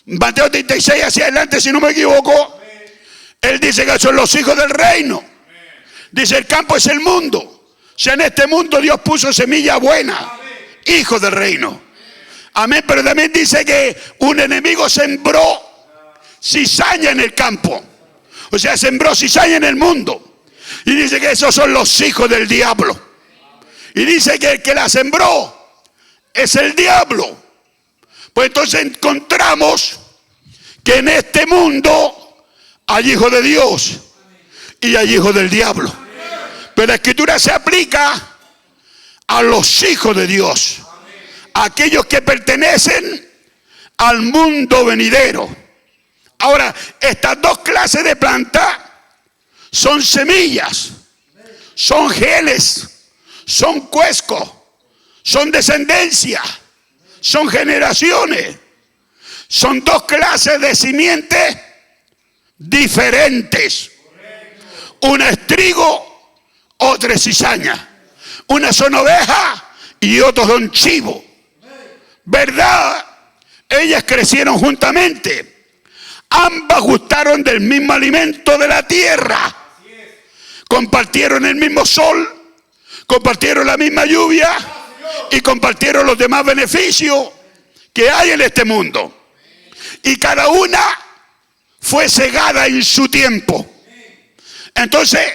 Mateo 36 hacia adelante, si no me equivoco, Él dice que son los hijos del reino. Dice: el campo es el mundo. O sea, en este mundo Dios puso semilla buena, hijos del reino. Amén. Pero también dice que un enemigo sembró cizaña en el campo. O sea, sembró cizaña en el mundo. Y dice que esos son los hijos del diablo. Y dice que el que la sembró es el diablo. Pues entonces encontramos que en este mundo hay hijos de Dios y hay hijos del diablo. Pero la Escritura se aplica a los hijos de Dios, a aquellos que pertenecen al mundo venidero. Ahora, estas dos clases de plantas son semillas, son genes, son cuescos, son descendencia, son generaciones. Son dos clases de simientes diferentes. Una es trigo, otra es cizaña. Una son ovejas y otros son chivos. verdad, ellas crecieron juntamente. Ambas gustaron del mismo alimento de la tierra. Compartieron el mismo sol, compartieron la misma lluvia y compartieron los demás beneficios que hay en este mundo. Y cada una fue cegada en su tiempo. Entonces,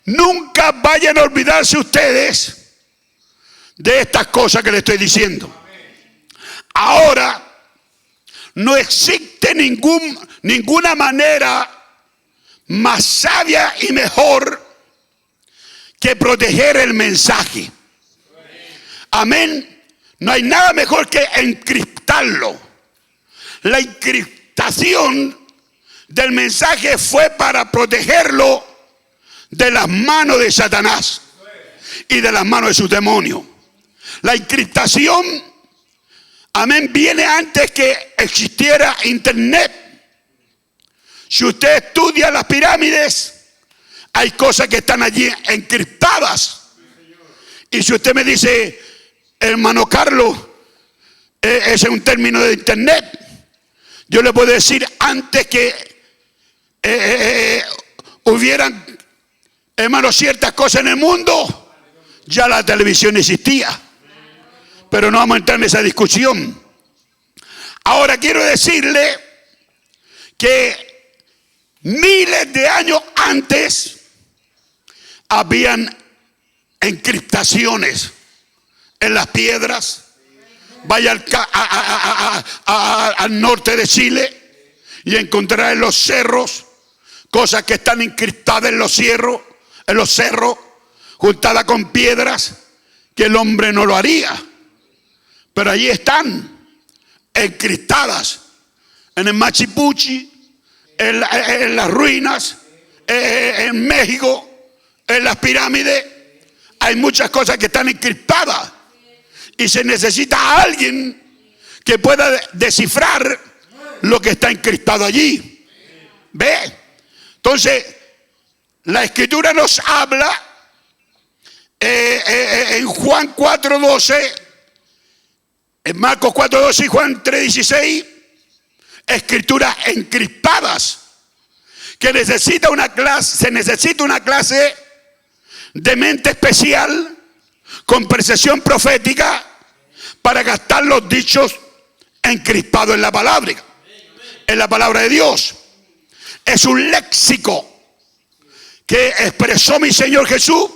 nunca vayan a olvidarse ustedes de estas cosas que les estoy diciendo. Ahora, no existe ninguna manera más sabia y mejor que proteger el mensaje. Amén. No hay nada mejor que encriptarlo. La encriptación del mensaje fue para protegerlo de las manos de Satanás y de las manos de sus demonios. La encriptación, amén, viene antes que existiera internet. Si usted estudia las pirámides, hay cosas que están allí encriptadas. Y si usted me dice, hermano Carlos, ese es un término de internet, yo le puedo decir, antes que hubieran, hermano, ciertas cosas en el mundo, ya la televisión existía. Pero no vamos a entrar en esa discusión. Ahora quiero decirle que miles de años antes habían encriptaciones en las piedras. Vaya al norte de Chile y encontrará en los cerros cosas que están encriptadas en los cerros, juntadas con piedras que el hombre no lo haría. Pero allí están encriptadas en el Machu Picchu, en las ruinas, en México, en las pirámides. Hay muchas cosas que están encriptadas y se necesita a alguien que pueda descifrar lo que está encriptado allí. ¿Ve? Entonces, la Escritura nos habla en Juan 4:12, en Marcos 4:12 y Juan 3:16, escrituras encriptadas, que se necesita una clase de mente especial con precisión profética para gastar los dichos encriptados en la palabra de Dios. Es un léxico que expresó mi Señor Jesús,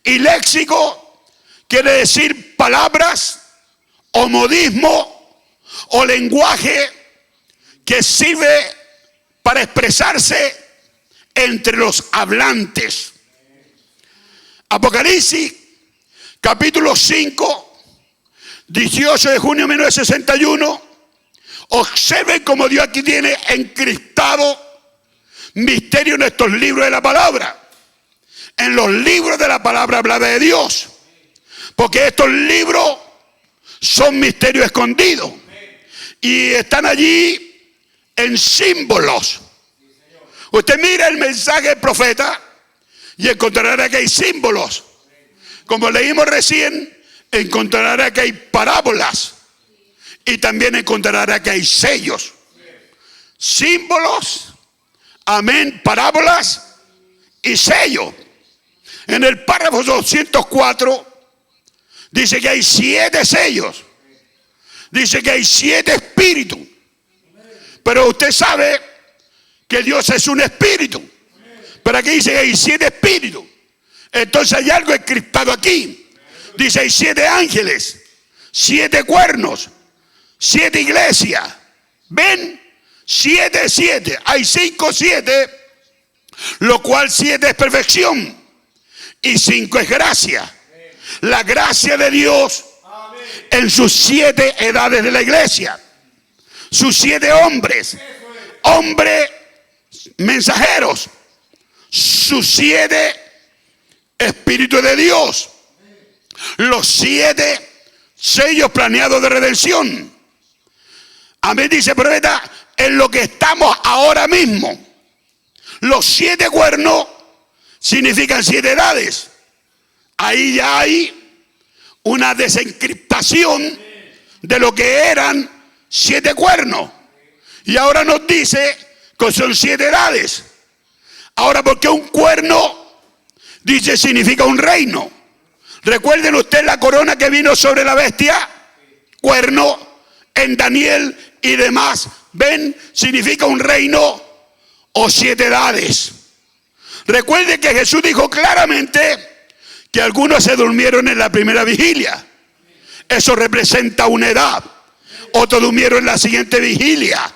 y léxico quiere decir palabras o modismo o lenguaje que sirve para expresarse entre los hablantes. Apocalipsis capítulo 5, 18 de junio de 1961. Observen cómo Dios aquí tiene encriptado misterio en estos libros de la palabra. En los libros de la palabra hablada de Dios, porque estos libros son misterios escondidos y están allí en símbolos. Usted mira el mensaje del profeta y encontrará que hay símbolos. Como leímos recién, encontrará que hay parábolas y también encontrará que hay sellos. Símbolos, amén, parábolas y sellos. En el párrafo 204 dice que hay 7 sellos. Dice que hay 7 espíritus. Pero usted sabe que Dios es un espíritu. Pero aquí dice que hay 7 espíritus. Entonces hay algo encriptado aquí. Dice hay 7 ángeles, 7 cuernos, 7 iglesias. ¿Ven? 7, 7. Hay 5, 7. Lo cual 7 es perfección. Y 5 es gracia. La gracia de Dios en sus 7 edades de la iglesia. Sus 7 hombres mensajeros. Sus 7 espíritus de Dios. Los 7 sellos planeados de redención. Amén, dice el profeta, en lo que estamos ahora mismo. Los 7 cuernos significan 7 edades. Ahí ya hay una desencriptación de lo que eran 7 cuernos. Y ahora nos dice que son 7 edades. Ahora, ¿por qué un cuerno? Dice, significa un reino. Recuerden ustedes la corona que vino sobre la bestia. Cuerno en Daniel y demás. ¿Ven? Significa un reino o 7 edades. Recuerden que Jesús dijo claramente que algunos se durmieron en la primera vigilia. Eso representa una edad. Otros durmieron en la siguiente vigilia.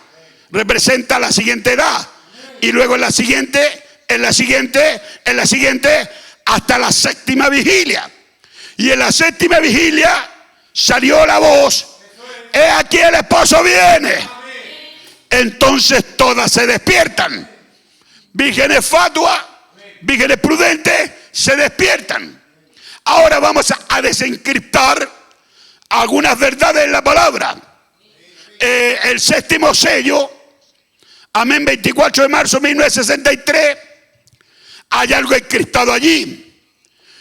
Representa la siguiente edad. Y luego en la siguiente, hasta la séptima vigilia. Y en la séptima vigilia salió la voz: he aquí el esposo viene. Entonces todas se despiertan. Vírgenes fatuas, vírgenes prudentes, se despiertan. Ahora vamos a desencriptar algunas verdades en la palabra. El séptimo sello, amén, 24 de marzo de 1963, hay algo encriptado allí.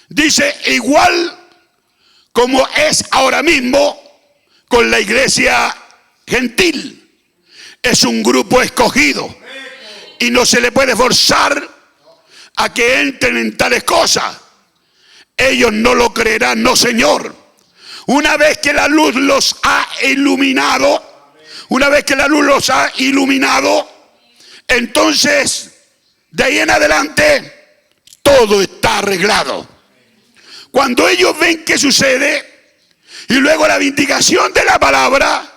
Dice, igual como es ahora mismo con la iglesia gentil. Es un grupo escogido y no se le puede forzar a que entren en tales cosas. Ellos no lo creerán, no, Señor. Una vez que la luz los ha iluminado, entonces de ahí en adelante todo está arreglado. Cuando ellos ven que sucede y luego la vindicación de la palabra,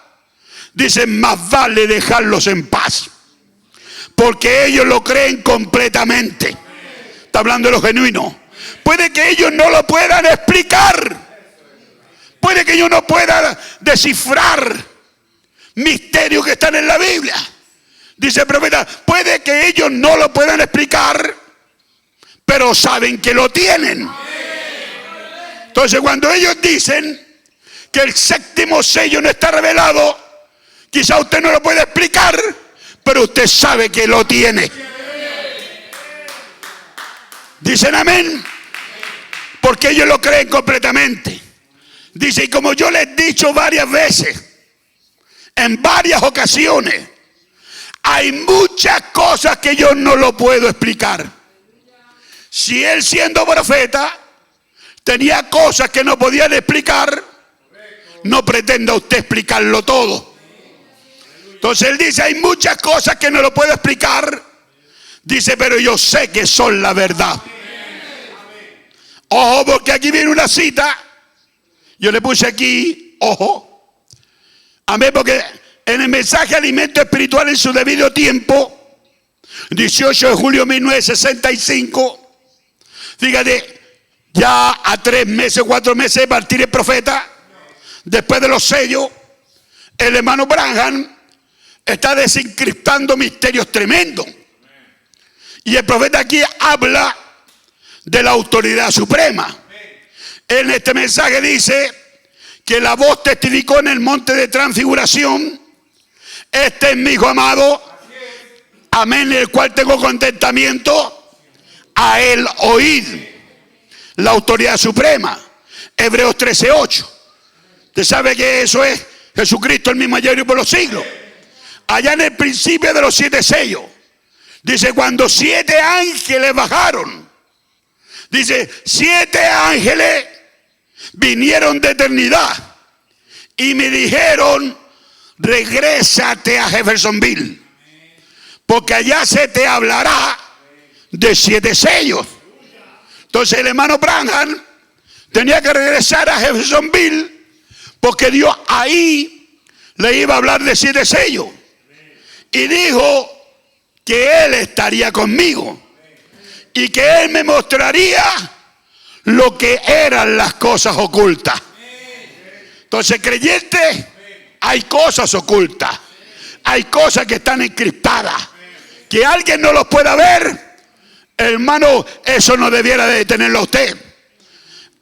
dicen, más vale dejarlos en paz, porque ellos lo creen completamente. Está hablando de lo genuino. Puede que ellos no lo puedan explicar, puede que ellos no puedan descifrar misterios que están en la Biblia. Dice el profeta, puede que ellos no lo puedan explicar, pero saben que lo tienen. Entonces cuando ellos dicen que el séptimo sello no está revelado, quizá usted no lo puede explicar, pero usted sabe que lo tiene. Dicen amén, porque ellos lo creen completamente. Dice, y como yo les he dicho varias veces, en varias ocasiones, hay muchas cosas que yo no lo puedo explicar. Si él, siendo profeta, tenía cosas que no podían explicar, no pretenda usted explicarlo todo. Entonces él dice, hay muchas cosas que no lo puedo explicar. Dice, pero yo sé que son la verdad. Ojo, porque aquí viene una cita. Yo le puse aquí, ojo. Amén, porque en el mensaje Alimento Espiritual en su debido tiempo, 18 de julio de 1965, fíjate, ya a 3 meses, 4 meses de partir el profeta, después de los sellos, el hermano Branham está desencriptando misterios tremendos. Y el profeta aquí habla de la autoridad suprema. En este mensaje dice que la voz testificó en el monte de transfiguración: este es mi hijo amado, amén, el cual tengo contentamiento, a él oíd. La autoridad suprema, Hebreos 13:8. Usted sabe que eso es Jesucristo, el mismo ayer y por los siglos. Allá en el principio de los 7 sellos, dice, cuando 7 ángeles bajaron, dice, 7 ángeles vinieron de eternidad y me dijeron, regrésate a Jeffersonville, porque allá se te hablará de 7 sellos. Entonces el hermano Branham tenía que regresar a Jeffersonville, porque Dios ahí le iba a hablar de 7 sellos. Y dijo que él estaría conmigo y que él me mostraría lo que eran las cosas ocultas. Entonces, creyente, hay cosas ocultas, hay cosas que están encriptadas, que alguien no los pueda ver. Hermano, eso no debiera de detenerlo a usted.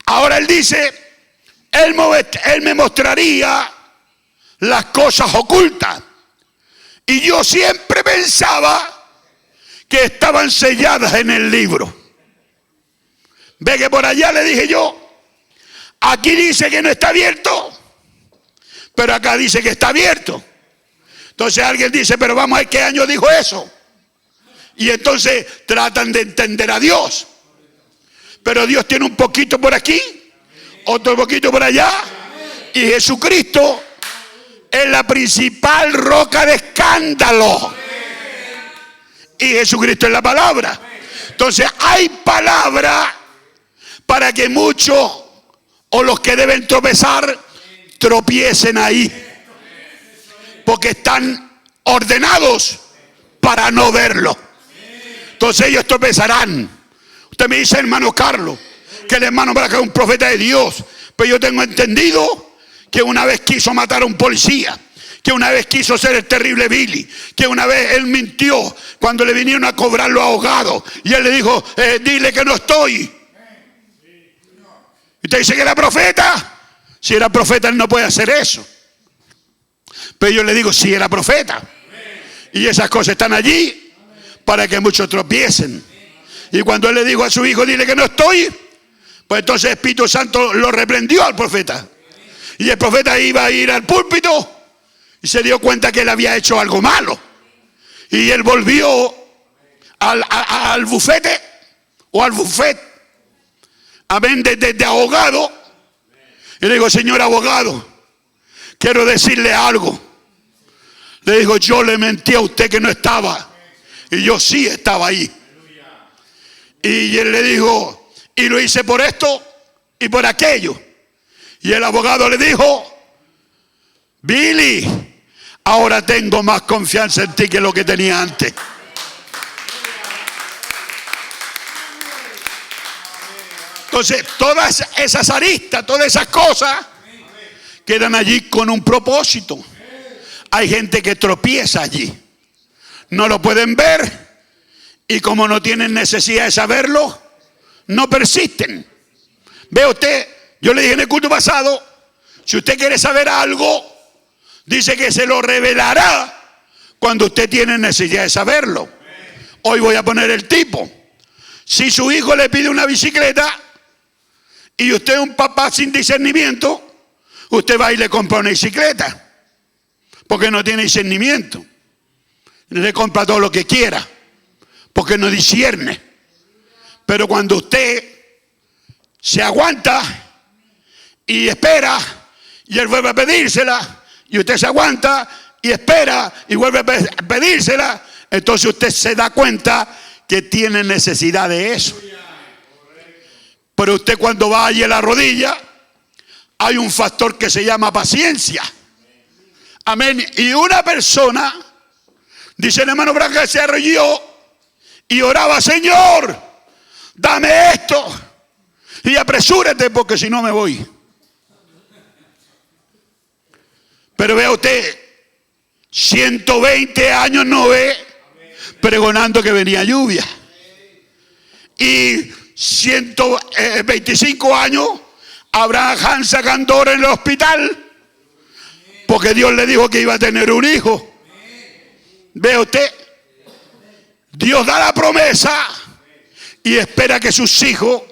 Ahora él dice, él me mostraría las cosas ocultas. Y yo siempre pensaba que estaban selladas en el libro. Ve que por allá le dije yo, aquí dice que no está abierto, pero acá dice que está abierto. Entonces alguien dice, pero vamos a ver qué año dijo eso. Y entonces tratan de entender a Dios. Pero Dios tiene un poquito por aquí, otro poquito por allá. Y Jesucristo es la principal roca de escándalo. Y Jesucristo es la palabra. Entonces hay palabra para que muchos o los que deben tropezar tropiecen ahí. Porque están ordenados para no verlo. Entonces ellos tropezarán. Usted me dice, hermano Carlos, que el hermano Braga es un profeta de Dios. Pero yo tengo entendido que una vez quiso matar a un policía, que una vez quiso ser el terrible Billy, que una vez él mintió cuando le vinieron a cobrar los ahogados. Y él le dijo, dile que no estoy. ¿Y usted dice que era profeta? Si era profeta, él no puede hacer eso. Pero yo le digo, si era profeta. Y esas cosas están allí para que muchos tropiecen. Y cuando él le dijo a su hijo, dile que no estoy, pues entonces el Espíritu Santo lo reprendió al profeta. Y el profeta iba a ir al púlpito y se dio cuenta que él había hecho algo malo. Y él volvió al bufete o al buffet, amén, de abogado. Y le digo, señor abogado, quiero decirle algo. Le digo, yo le mentí a usted que no estaba. Y yo sí estaba ahí. Y él le dijo, y lo hice por esto y por aquello. Y el abogado le dijo, Billy, ahora tengo más confianza en ti que lo que tenía antes. Entonces, todas esas aristas, todas esas cosas quedan allí con un propósito. Hay gente que tropieza allí. No lo pueden ver y como no tienen necesidad de saberlo, no persisten. Ve usted, yo le dije en el culto pasado, si usted quiere saber algo, dice que se lo revelará cuando usted tiene necesidad de saberlo. Hoy voy a poner el tipo. Si su hijo le pide una bicicleta y usted es un papá sin discernimiento, usted va y le compra una bicicleta. Porque no tiene discernimiento. Le compra todo lo que quiera. Porque no discierne. Pero cuando usted se aguanta y espera y él vuelve a pedírsela, y usted se aguanta y espera y vuelve a pedírsela, entonces usted se da cuenta que tiene necesidad de eso. Pero usted cuando va allí a la rodilla, hay un factor que se llama paciencia. Amén. Y una persona, dice el hermano Braga, se arrodilló y oraba, Señor, dame esto y apresúrate porque si no me voy. Pero vea usted, 120 años Noé pregonando que venía lluvia. Y 125 años Abraham Hans Gandor en el hospital. Porque Dios le dijo que iba a tener un hijo. Ve usted, Dios da la promesa y espera que sus hijos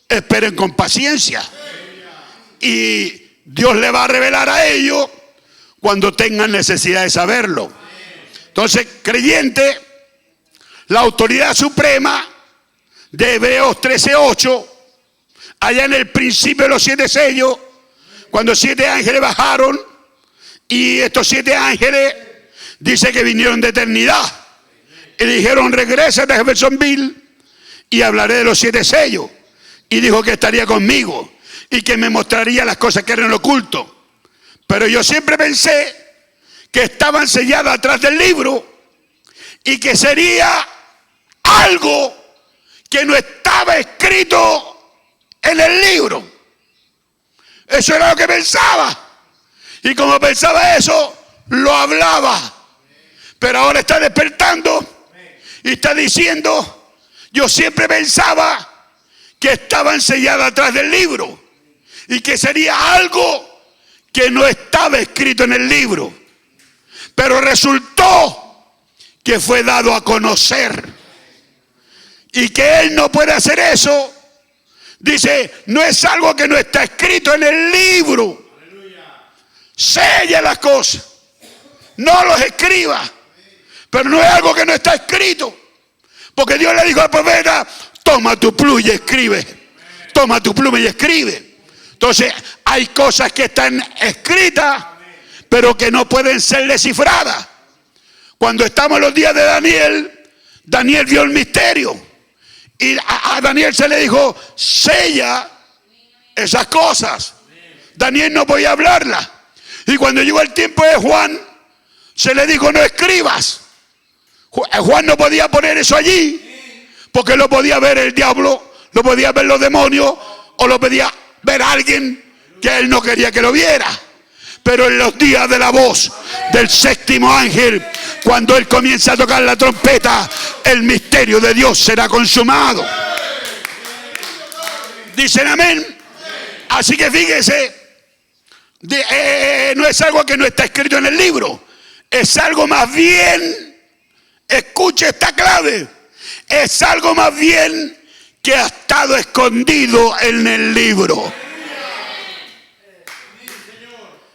esperen con paciencia. Y Dios le va a revelar a ellos cuando tengan necesidad de saberlo. Entonces, creyente, la autoridad suprema de Hebreos 13:8, allá en el principio de los 7 sellos, cuando 7 ángeles bajaron, y estos 7 ángeles dice que vinieron de eternidad y le dijeron, regresa de Jeffersonville y hablaré de los 7 sellos. Y dijo que estaría conmigo y que me mostraría las cosas que eran oculto. Pero yo siempre pensé que estaban selladas atrás del libro y que sería algo que no estaba escrito en el libro. Eso era lo que pensaba. Y como pensaba eso, lo hablaba. Pero ahora está despertando y está diciendo, yo siempre pensaba que estaban selladas atrás del libro y que sería algo que no estaba escrito en el libro. Pero resultó que fue dado a conocer. Y que él no puede hacer eso. Dice, no es algo que no está escrito en el libro, Sella las cosas. No los escriba. Pero no es algo que no está escrito. Porque Dios le dijo al profeta, toma tu pluma y escribe. Toma tu pluma y escribe. Entonces hay cosas que están escritas, pero que no pueden ser descifradas. Cuando estamos en los días de Daniel, Daniel vio el misterio. Y a Daniel se le dijo, sella esas cosas. Daniel no podía hablarlas. Y cuando llegó el tiempo de Juan, se le dijo, no escribas. Juan no podía poner eso allí, porque lo podía ver el diablo, lo podía ver los demonios, o lo podía ver alguien que él no quería que lo viera. Pero en los días de la voz del séptimo ángel, cuando él comienza a tocar la trompeta, el misterio de Dios será consumado. ¿Dicen amén? Así que fíjese, no es algo que no está escrito en el libro, es algo más bien, escuche esta clave, es algo más bien que ha estado escondido en el libro.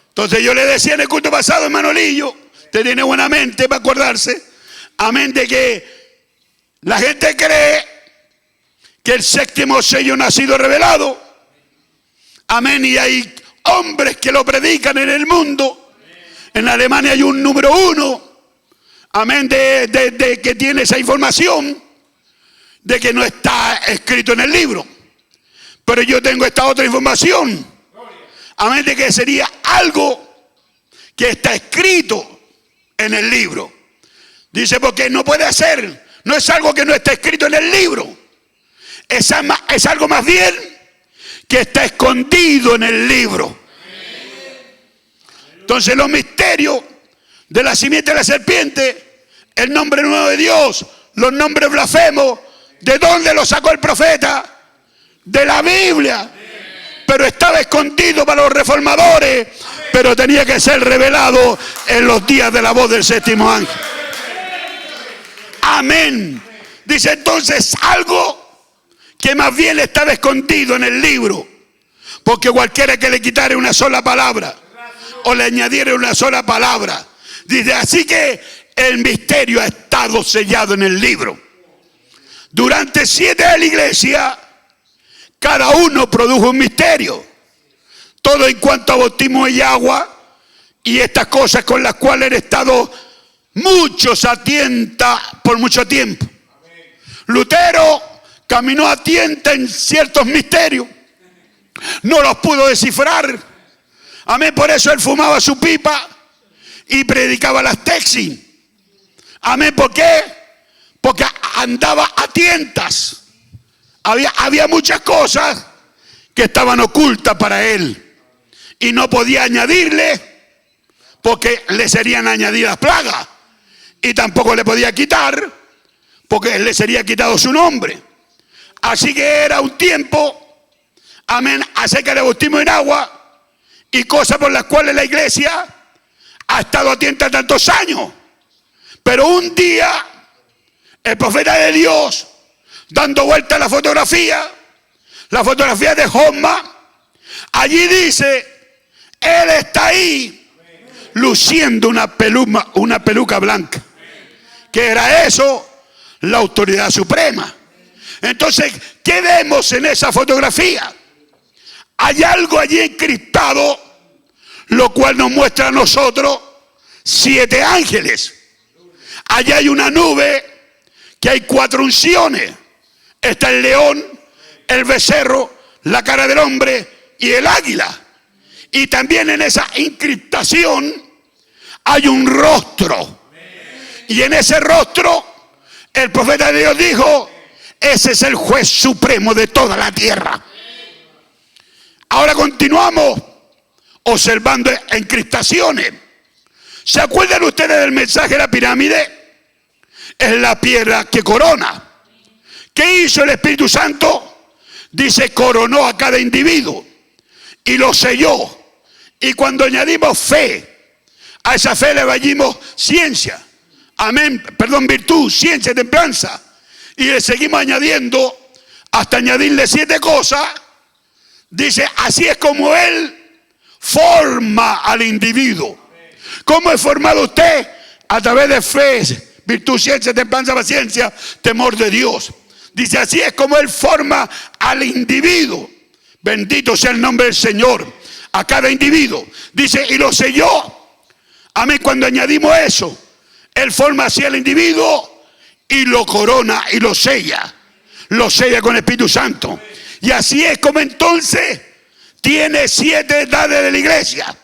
Entonces yo le decía en el culto pasado, hermano Lillo, usted tiene buena mente para acordarse, amén, de que la gente cree que el séptimo sello no ha sido revelado, amén, y hay hombres que lo predican en el mundo. En Alemania hay un número 1, amén, de que tiene esa información de que no está escrito en el libro. Pero yo tengo esta otra información, amén, de que sería algo que está escrito en el libro. Dice, porque no puede ser, no es algo que no está escrito en el libro, es algo más bien que está escondido en el libro. Entonces los misterios de la simiente de la serpiente, el nombre nuevo de Dios, los nombres blasfemos, ¿de dónde lo sacó el profeta? De la Biblia. Pero estaba escondido para los reformadores, pero tenía que ser revelado en los días de la voz del séptimo ángel. Amén. Dice entonces algo que más bien estaba escondido en el libro, porque cualquiera que le quitara una sola palabra o le añadiera una sola palabra, dice, así que el misterio ha estado sellado en el libro. Durante 7 de la iglesia, cada uno produjo un misterio. Todo en cuanto a bautismo y agua y estas cosas con las cuales han estado muchos a tienta por mucho tiempo. Lutero caminó a tienta en ciertos misterios. No los pudo descifrar. Amén, por eso él fumaba su pipa y predicaba las texis. Amén, ¿por qué? Porque andaba a tientas. Había muchas cosas que estaban ocultas para él. Y no podía añadirle, porque le serían añadidas plagas. Y tampoco le podía quitar, porque le sería quitado su nombre. Así que era un tiempo, amén, acerca del bautismo en agua y cosas por las cuales la iglesia ha estado atenta tantos años. Pero un día, el profeta de Dios, dando vuelta a la fotografía de Hosma, allí dice, él está ahí luciendo una peluca blanca. ¿Qué era eso? La autoridad suprema. Entonces, ¿qué vemos en esa fotografía? Hay algo allí encriptado, lo cual nos muestra a nosotros 7 ángeles. Allá hay una nube que hay 4 unciones. Está el león, el becerro, la cara del hombre y el águila. Y también en esa encriptación hay un rostro. Y en ese rostro el profeta de Dios dijo, ese es el juez supremo de toda la tierra. Ahora continuamos observando encriptaciones. ¿Se acuerdan ustedes del mensaje de la pirámide? Es la piedra que corona. ¿Qué hizo el Espíritu Santo? Dice, coronó a cada individuo y lo selló. Y cuando añadimos fe, a esa fe le añadimos ciencia, amén, virtud, ciencia, templanza, y le seguimos añadiendo hasta añadirle 7 cosas. Dice, así es como él forma al individuo. ¿Cómo es formado usted? A través de fe, virtud, ciencia, templanza, paciencia, temor de Dios. Dice, así es como Él forma al individuo. Bendito sea el nombre del Señor. A cada individuo. Dice, y lo selló. Amén. Cuando añadimos eso, Él forma así al individuo y lo corona y lo sella. Lo sella con el Espíritu Santo. Y así es como entonces tiene 7 edades de la iglesia.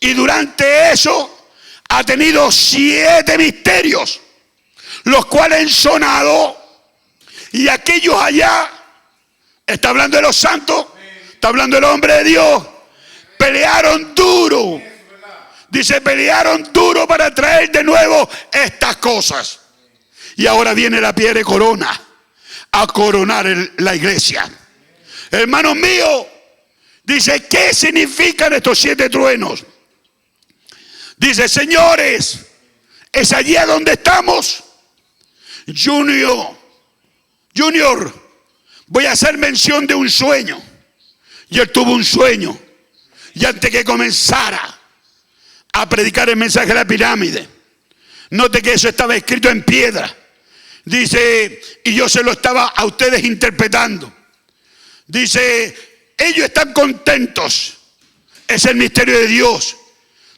Y durante eso ha tenido 7 misterios, los cuales han sonado. Y aquellos allá, está hablando de los santos, está hablando del hombre de Dios, pelearon duro. Dice, pelearon duro para traer de nuevo estas cosas. Y ahora viene la piedra de corona a coronar la iglesia. Hermanos míos, dice, ¿qué significan estos 7 truenos? Dice, señores, es allí a donde estamos. Junior, voy a hacer mención de un sueño. Y él tuvo un sueño. Y antes que comenzara a predicar el mensaje de la pirámide, note que eso estaba escrito en piedra. Dice, y yo se lo estaba a ustedes interpretando. Dice, ellos están contentos. Es el misterio de Dios.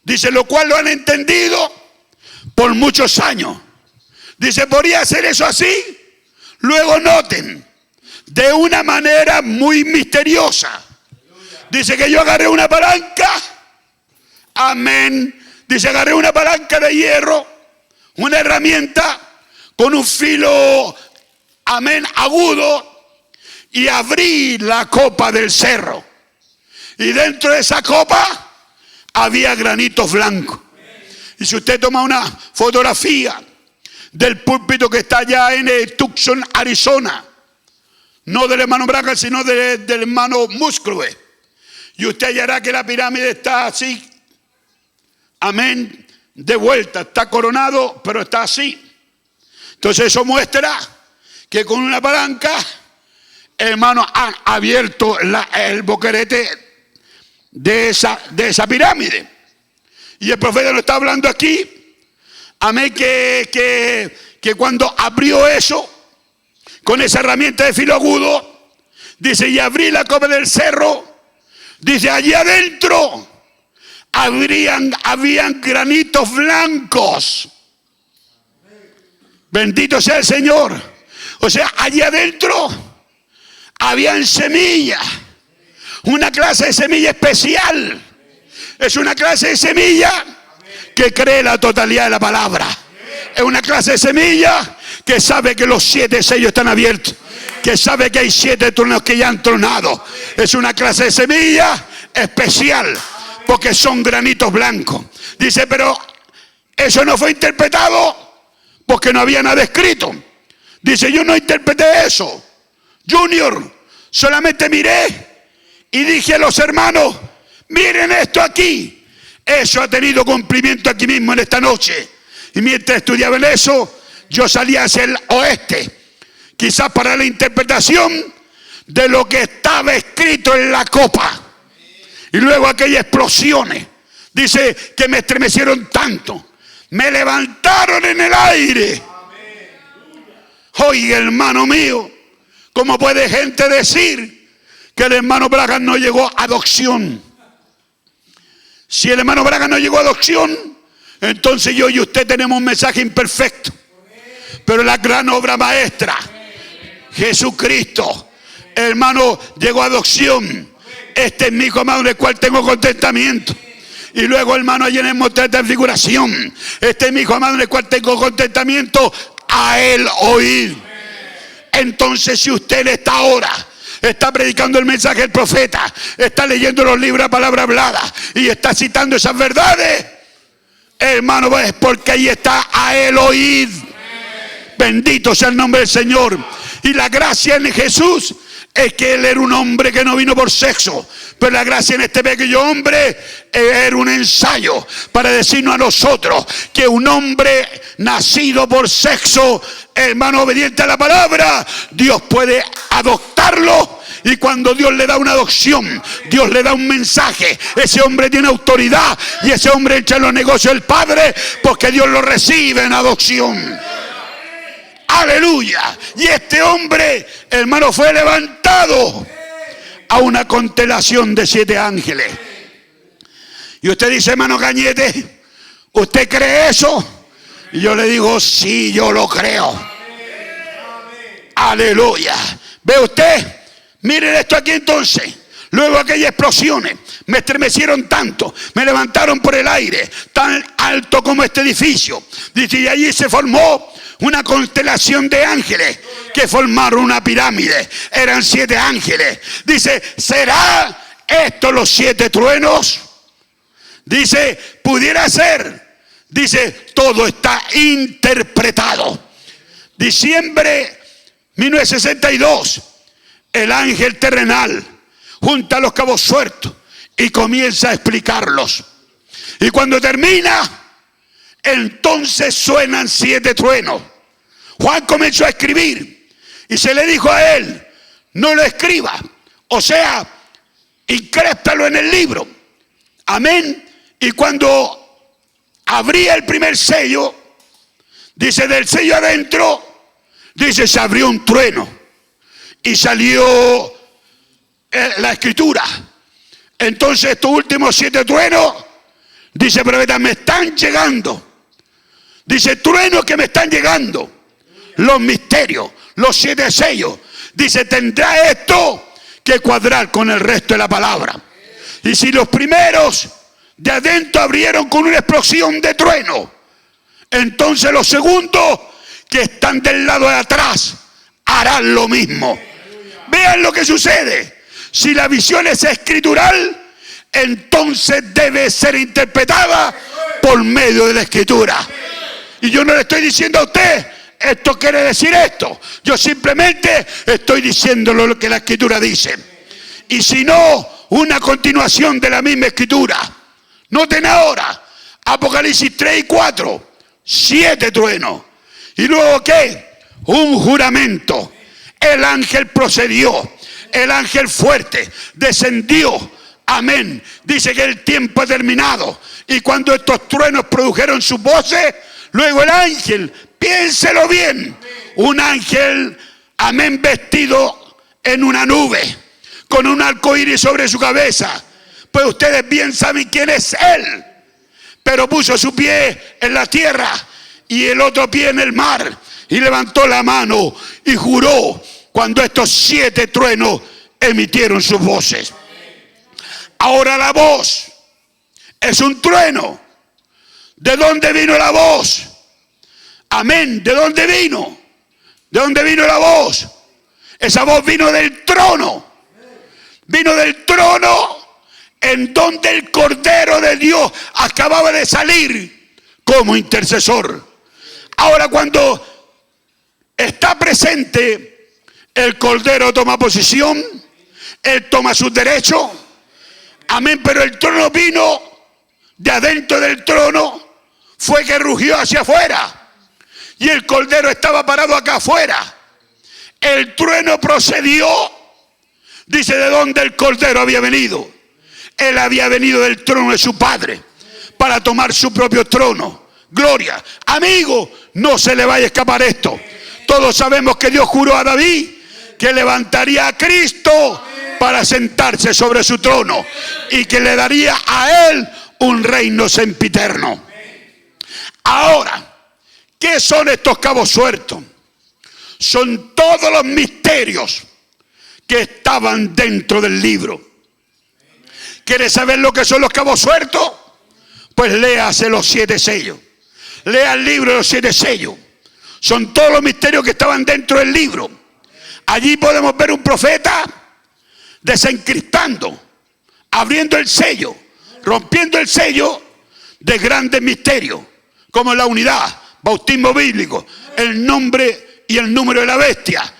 Dice, lo cual lo han entendido por muchos años. Dice, podría hacer eso así. Luego noten, de una manera muy misteriosa. Dice que yo agarré una palanca. Amén. Dice, agarré una palanca de hierro, una herramienta con un filo, amén, agudo, y abrí la copa del cerro. Y dentro de esa copa había granitos blancos. Y si usted toma una fotografía del púlpito que está allá en Tucson, Arizona, no del hermano Braga, sino del hermano Musgrove, y usted hallará que la pirámide está así, amén, de vuelta, está coronado, pero está así. Entonces eso muestra que con una palanca, hermano, han abierto el boquerete de esa pirámide. Y el profeta lo está hablando aquí. Amén, que cuando abrió eso, con esa herramienta de filo agudo, dice, y abrí la copa del cerro, dice, allí adentro habían granitos blancos. Bendito sea el Señor. O sea, allí adentro habían semillas, una clase de semilla especial. Es una clase de semilla que cree la totalidad de la palabra. Es una clase de semilla que sabe que los 7 sellos están abiertos, que sabe que hay 7 tronos que ya han tronado. Es una clase de semilla especial porque son granitos blancos. Dice, pero eso no fue interpretado porque no había nada escrito. Dice, yo no interpreté eso, Junior, solamente miré y dije a los hermanos, miren esto aquí. Eso ha tenido cumplimiento aquí mismo en esta noche. Y mientras estudiaba en eso, yo salí hacia el oeste, quizás para la interpretación de lo que estaba escrito en la copa. Y luego aquellas explosiones, dice que me estremecieron tanto, me levantaron en el aire. Oiga, hermano mío, ¿cómo puede gente decir que el hermano Braga no llegó a adopción? Si el hermano Braga no llegó a adopción, entonces yo y usted tenemos un mensaje imperfecto. Pero la gran obra maestra, Jesucristo, hermano, llegó a adopción. Este es mi hijo amado en el cual tengo contentamiento. Y luego, hermano, allí en el monte de transfiguración, este es mi hijo amado en el cual tengo contentamiento, a él oír. Entonces, si usted está ahora, está predicando el mensaje del profeta, está leyendo los libros a palabra hablada y está citando esas verdades, hermano, es porque ahí está a él oír. Bendito sea el nombre del Señor. Y la gracia en Jesús es que él era un hombre que no vino por sexo, pero la gracia en este pequeño hombre era un ensayo para decirnos a nosotros que un hombre nacido por sexo, hermano, obediente a la palabra, Dios puede adoptarlo Y cuando Dios le da una adopción, Dios le da un mensaje. Ese hombre tiene autoridad y ese hombre echa en los negocios del Padre porque Dios lo recibe en adopción. Aleluya. Y este hombre, hermano, fue levantado a una constelación de 7 ángeles. Y usted dice, hermano Cañete, ¿usted cree eso? Y yo le digo, sí, yo lo creo. Aleluya. ¿Ve usted? Miren esto aquí entonces. Luego aquellas explosiones me estremecieron tanto, me levantaron por el aire, tan alto como este edificio. Dice, y allí se formó una constelación de ángeles que formaron una pirámide. Eran 7 ángeles. Dice, ¿será esto los 7 truenos? Dice, pudiera ser. Dice, todo está interpretado. Diciembre 1962, el ángel terrenal junta los cabos sueltos y comienza a explicarlos. Y cuando termina, entonces suenan 7 truenos. Juan comenzó a escribir y se le dijo a él, no lo escriba, o sea, incréstalo en el libro. Amén. Y cuando abría el primer sello, dice, del sello adentro, dice, se abrió un trueno y salió la escritura. Entonces estos últimos 7 truenos, dice el profeta, me están llegando. Dice, truenos que me están llegando. Los misterios, los 7 sellos. Dice, tendrá esto que cuadrar con el resto de la palabra. Y si los primeros de adentro abrieron con una explosión de trueno, entonces los segundos que están del lado de atrás harán lo mismo. Vean lo que sucede. Si la visión es escritural, entonces debe ser interpretada por medio de la escritura. Y yo no le estoy diciendo a usted, esto quiere decir esto. Yo simplemente estoy diciendo lo que la escritura dice. Y si no, una continuación de la misma escritura. Noten ahora, Apocalipsis 3 y 4, 7 truenos. Y luego, ¿qué? Un juramento. El ángel procedió, el ángel fuerte descendió. Amén. Dice que el tiempo ha terminado. Y cuando estos truenos produjeron sus voces, luego el ángel, piénselo bien, un ángel, amén, vestido en una nube, con un arco iris sobre su cabeza. Pues ustedes bien saben quién es él. Pero puso su pie en la tierra y el otro pie en el mar. Y levantó la mano y juró cuando estos 7 truenos emitieron sus voces. Ahora la voz es un trueno. ¿De dónde vino la voz? Amén. ¿De dónde vino? ¿De dónde vino la voz? Esa voz vino del trono. Vino del trono en donde el Cordero de Dios acababa de salir como intercesor. Ahora, cuando está presente, el Cordero toma posición, él toma sus derechos. Amén, pero el trono vino de adentro del trono, fue que rugió hacia afuera. Y el Cordero estaba parado acá afuera. El trueno procedió, dice, de donde el Cordero había venido. Él había venido del trono de su Padre para tomar su propio trono. Gloria. Amigo, no se le vaya a escapar esto. Todos sabemos que Dios juró a David que levantaría a Cristo para sentarse sobre su trono y que le daría a él un reino sempiterno. Ahora, ¿qué son estos cabos sueltos? Son todos los misterios que estaban dentro del libro. ¿Quiere saber lo que son los cabos sueltos? Pues léase los 7 sellos. Lea el libro de los 7 sellos. Son todos los misterios que estaban dentro del libro. Allí podemos ver un profeta desencriptando, abriendo el sello, rompiendo el sello de grandes misterios, como la unidad, bautismo bíblico, el nombre y el número de la bestia.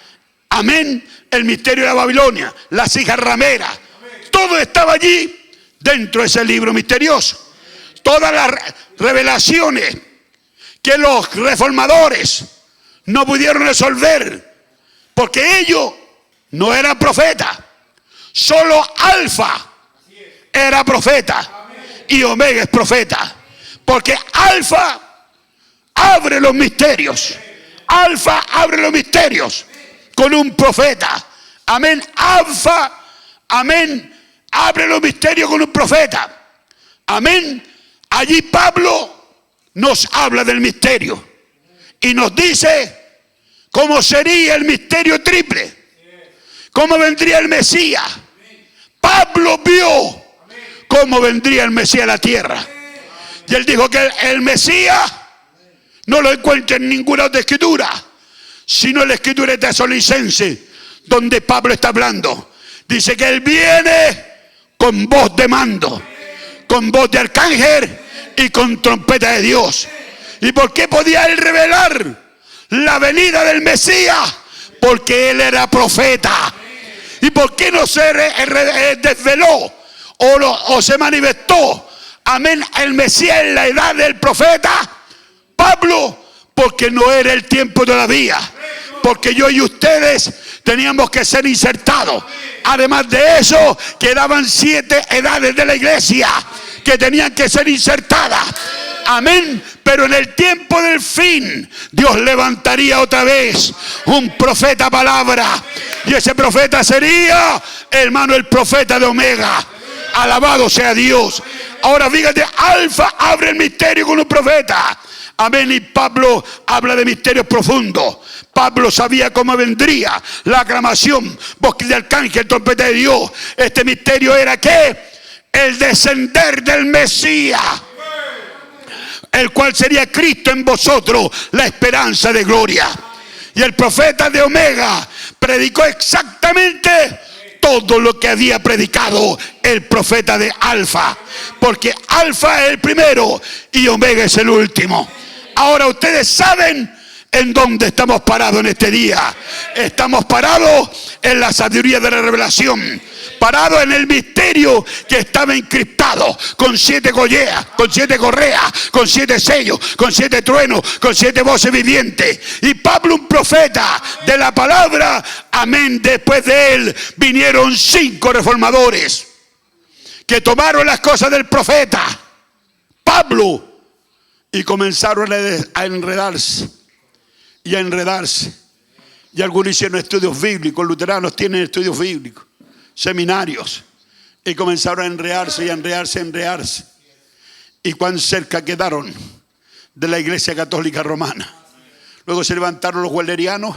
Amén. El misterio de la Babilonia, las hijas rameras. Todo estaba allí dentro de ese libro misterioso. Todas las revelaciones que los reformadores no pudieron resolver, porque ellos no eran profetas, Solo Alfa era profeta y Omega es profeta. Porque Alfa abre los misterios. Alfa abre los misterios con un profeta. Amén. Alfa, amén, abre los misterios con un profeta. Amén. Allí Pablo nos habla del misterio y nos dice cómo sería el misterio triple, cómo vendría el Mesías. Pablo vio cómo vendría el Mesías a la tierra. Y él dijo que el Mesías no lo encuentra en ninguna otra escritura, sino en la escritura de Tesalonicenses, donde Pablo está hablando. Dice que él viene con voz de mando, con voz de arcángel y con trompeta de Dios. ¿Y por qué podía él revelar la venida del Mesías? Porque él era profeta. ¿Y por qué no se desveló o se manifestó, amén, el Mesías en la edad del profeta Pablo? Porque no era el tiempo todavía. Porque yo y ustedes teníamos que ser insertados. Además de eso, quedaban 7 edades de la iglesia que tenían que ser insertadas. Amén. Pero en el tiempo del fin, Dios levantaría otra vez un profeta palabra. Y ese profeta sería, hermano, el profeta de Omega. Alabado sea Dios. Ahora fíjate, Alfa abre el misterio con un profeta. Amén. Y Pablo habla de misterios profundos. Pablo sabía cómo vendría la aclamación, voz de arcángel, trompeta de Dios. Este misterio era ¿qué? El descender del Mesías, el cual sería Cristo en vosotros, la esperanza de gloria. Y el profeta de Omega predicó exactamente todo lo que había predicado el profeta de Alfa, porque Alfa es el primero y Omega es el último. Ahora ustedes saben en dónde estamos parados en este día. Estamos parados en la sabiduría de la revelación, parados en el misterio que estaba encriptado con 7 correas, con 7 sellos, con 7 truenos, con 7 voces vivientes. Y Pablo, un profeta de la palabra, amén, después de él vinieron 5 reformadores que tomaron las cosas del profeta Pablo y comenzaron a enredarse y a enredarse. Y algunos hicieron estudios bíblicos, luteranos tienen estudios bíblicos, seminarios, y comenzaron a enredarse y a enredarse, a enredarse. Y cuán cerca quedaron de la Iglesia Católica Romana. Luego se levantaron los wellerianos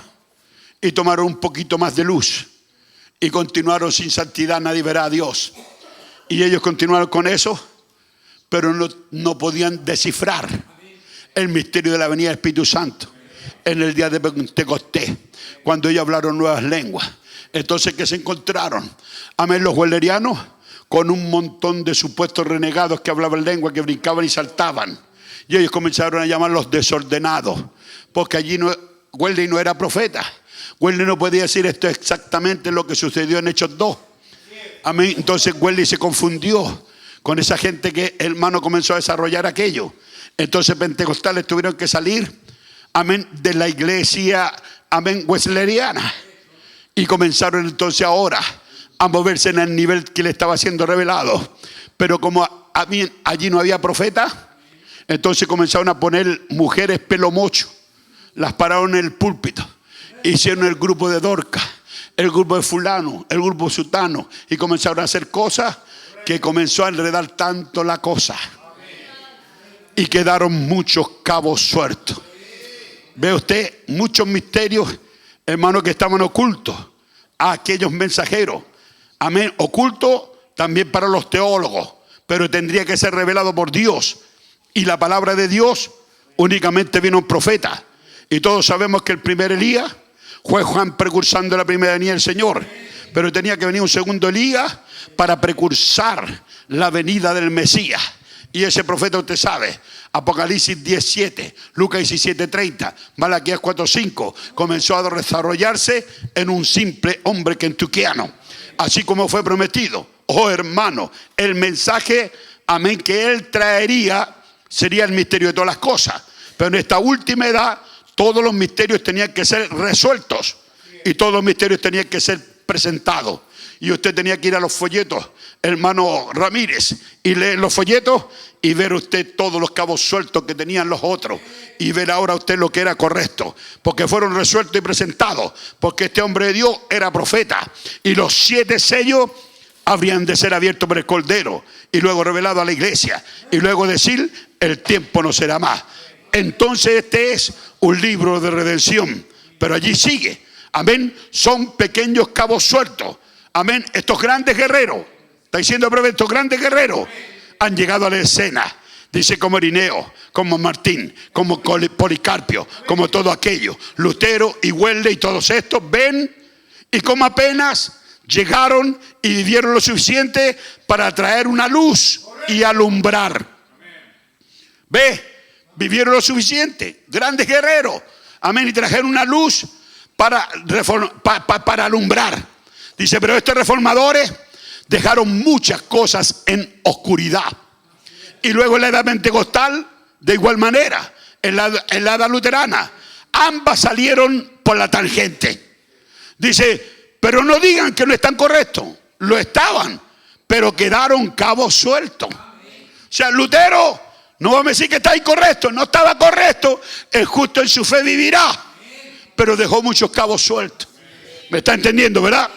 y tomaron un poquito más de luz y continuaron sin santidad, nadie verá a Dios. Y ellos continuaron con eso, pero no podían descifrar el misterio de la venida del Espíritu Santo en el día de Pentecostés, cuando ellos hablaron nuevas lenguas. Entonces, ¿qué se encontraron? Amén, los wellerianos con un montón de supuestos renegados que hablaban lengua, que brincaban y saltaban. Y ellos comenzaron a llamarlos desordenados, porque allí Wesley no era profeta. Wesley no podía decir esto es exactamente lo que sucedió en Hechos 2. Amén. Entonces Wesley se confundió con esa gente que, hermano, comenzó a desarrollar aquello. Entonces pentecostales tuvieron que salir, amén, de la iglesia, amén, wesleyana. Y comenzaron entonces ahora a moverse en el nivel que le estaba siendo revelado. Pero como allí no había profeta, entonces comenzaron a poner mujeres pelo mocho. Las pararon en el púlpito. Hicieron el grupo de Dorca, el grupo de fulano, el grupo de sutano. Y comenzaron a hacer cosas que comenzó a enredar tanto la cosa. Y quedaron muchos cabos sueltos. Ve usted, muchos misterios, hermanos, que estaban ocultos a aquellos mensajeros. Amén, oculto también para los teólogos, pero tendría que ser revelado por Dios. Y la palabra de Dios únicamente vino un profeta. Y todos sabemos que el primer Elías fue Juan precursando la primera venida del Señor. Pero tenía que venir un segundo Elías para precursar la venida del Mesías. Y ese profeta usted sabe, Apocalipsis 17, Lucas 17:30, Malaquías 4:5, comenzó a desarrollarse en un simple hombre kentuckiano, así como fue prometido. Oh hermano, el mensaje, amén, que él traería sería el misterio de todas las cosas. Pero en esta última edad, todos los misterios tenían que ser resueltos y todos los misterios tenían que ser presentados. y usted tenía que ir a los folletos, hermano Ramírez, y leer los folletos y ver usted todos los cabos sueltos que tenían los otros y ver ahora usted lo que era correcto, porque fueron resueltos y presentados, porque este hombre de Dios era profeta y los 7 sellos habrían de ser abiertos por el Cordero y luego revelado a la iglesia y luego decir: el tiempo no será más. Entonces este es un libro de redención, pero allí sigue. Amén. Son pequeños cabos sueltos. Amén. Estos grandes guerreros, está diciendo el profeta, estos grandes guerreros han llegado a la escena. Dice como Irineo, como Martín, como Policarpio, como todo aquello, Lutero y Wesley y todos estos ven y como apenas llegaron y vivieron lo suficiente para traer una luz y alumbrar. ¿Ve? Vivieron lo suficiente, grandes guerreros. Amén. Y trajeron una luz para alumbrar. Dice, pero estos reformadores dejaron muchas cosas en oscuridad. Y luego en la edad pentecostal, de igual manera, en la edad luterana, ambas salieron por la tangente. Dice, pero no digan que no están correctos. Lo estaban, pero quedaron cabos sueltos. O sea, Lutero, no vamos a decir que está incorrecto, no estaba correcto. El justo en su fe vivirá, pero dejó muchos cabos sueltos. ¿Me está entendiendo, verdad?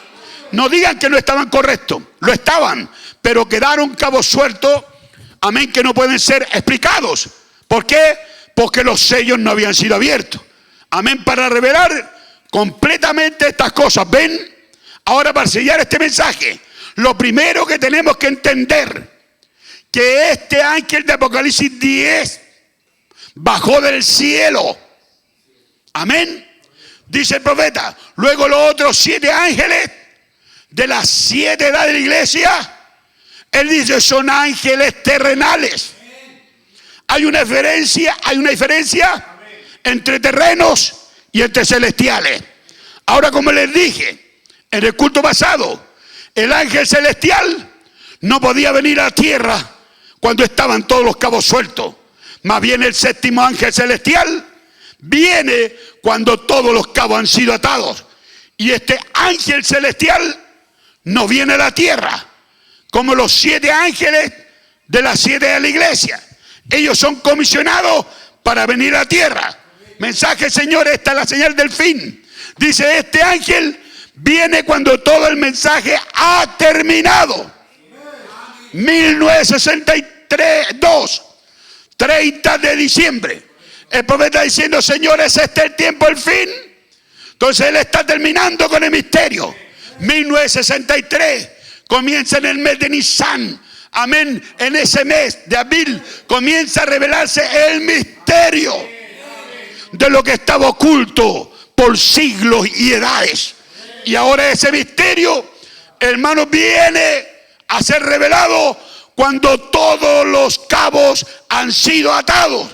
No digan que no estaban correctos, lo estaban, pero quedaron cabos sueltos. Amén, que no pueden ser explicados. ¿Por qué? Porque los sellos no habían sido abiertos. Amén, para revelar completamente estas cosas. ¿Ven? Ahora, para sellar este mensaje, lo primero que tenemos que entender, que este ángel de Apocalipsis 10 bajó del cielo. Amén. Dice el profeta. Luego los otros 7 ángeles de las 7 edades de la iglesia, él dice, son ángeles terrenales. Hay una diferencia entre terrenos y entre celestiales. Ahora, como les dije en el culto pasado, el ángel celestial no podía venir a la tierra cuando estaban todos los cabos sueltos. Más bien el 7º ángel celestial viene cuando todos los cabos han sido atados. Y este ángel celestial no viene a la tierra como los 7 ángeles de las 7 de la iglesia. Ellos son comisionados para venir a la tierra. Mensaje, Señor, esta es la señal del fin. Dice, este ángel viene cuando todo el mensaje ha terminado. 1963, 30 de diciembre. El profeta diciendo, Señor, ¿es este el tiempo, el fin? Entonces él está terminando con el misterio. 1963. Comienza en el mes de Nisan. Amén. En ese mes de abril comienza a revelarse el misterio de lo que estaba oculto por siglos y edades. Y ahora ese misterio, hermanos, viene a ser revelado cuando todos los cabos han sido atados.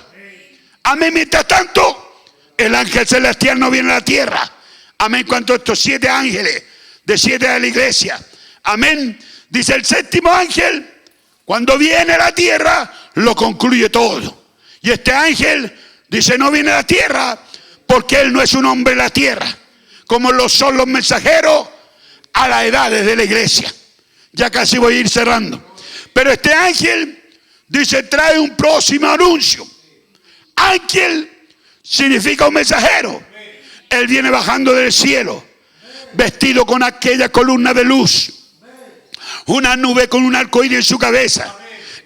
Amén. Mientras tanto, el ángel celestial no viene a la tierra. Amén. Cuando estos 7 ángeles de 7 de la iglesia. Amén. Dice el 7º ángel, cuando viene a la tierra, lo concluye todo. Y este ángel dice, no viene a la tierra porque él no es un hombre de la tierra, como lo son los mensajeros a las edades de la iglesia. Ya casi voy a ir cerrando. Pero este ángel dice, trae un próximo anuncio. Ángel significa un mensajero. Él viene bajando del cielo, vestido con aquella columna de luz. Una nube con un arcoíris en su cabeza.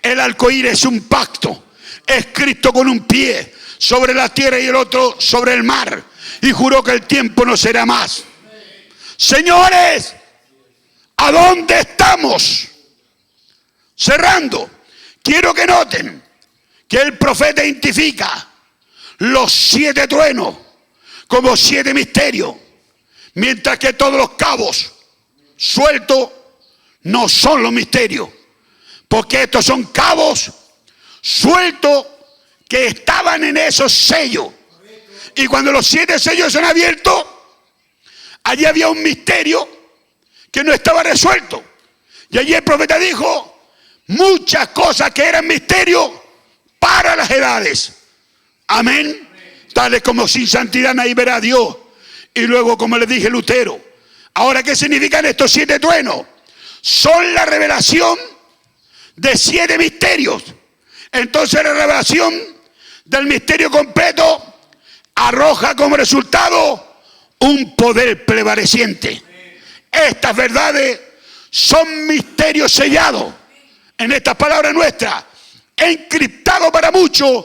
El arcoíris es un pacto escrito con un pie sobre la tierra y el otro sobre el mar. Y juró que el tiempo no será más. Señores, ¿a dónde estamos? Cerrando, quiero que noten que el profeta identifica los 7 truenos como 7 misterios, mientras que todos los cabos sueltos no son los misterios, porque estos son cabos sueltos que estaban en esos sellos. Y cuando los 7 sellos son abiertos, allí había un misterio que no estaba resuelto. Y allí el profeta dijo muchas cosas que eran misterios para las edades. Amén. Tales como sin santidad nadie verá a Dios. Y luego, como les dije, Lutero. Ahora, ¿qué significan estos 7 truenos? son la revelación de 7 misterios. Entonces la revelación del misterio completo arroja como resultado un poder prevaleciente. Estas verdades son misterios sellados, en estas palabras nuestras, encriptados para muchos,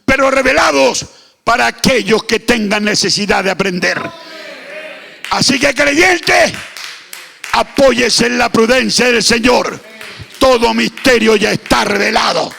pero revelados para aquellos que tengan necesidad de aprender. Así que, creyentes, apóyese en la prudencia del Señor. Todo misterio ya está revelado.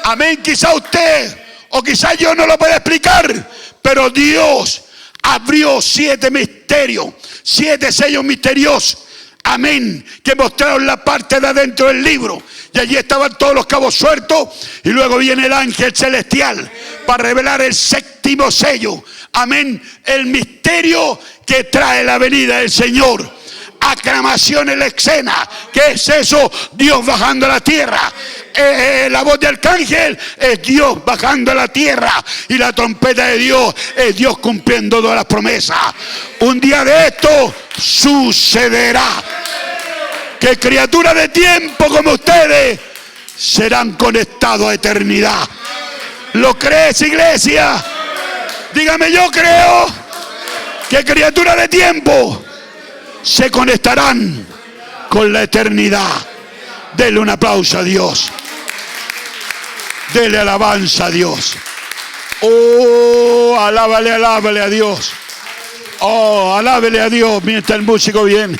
Amén. Quizá usted o quizá yo no lo pueda explicar, pero Dios abrió 7 misterios, 7 sellos misteriosos. Amén. Que mostraron la parte de adentro del libro. Y allí estaban todos los cabos sueltos. Y luego viene el ángel celestial para revelar el 7º sello. Amén. El misterio que trae la venida del Señor. Aclamación en la escena. ¿Qué es eso? Dios bajando a la tierra. La voz del arcángel es Dios bajando a la tierra. Y la trompeta de Dios es Dios cumpliendo todas las promesas. Un día de esto sucederá. Que criaturas de tiempo como ustedes serán conectados a eternidad. ¿Lo crees, iglesia? Dígame, yo creo que criaturas de tiempo se conectarán con la eternidad. Dele un aplauso a Dios. Dele alabanza a Dios. Oh, alábale a Dios. Oh, alábele a Dios mientras el músico viene.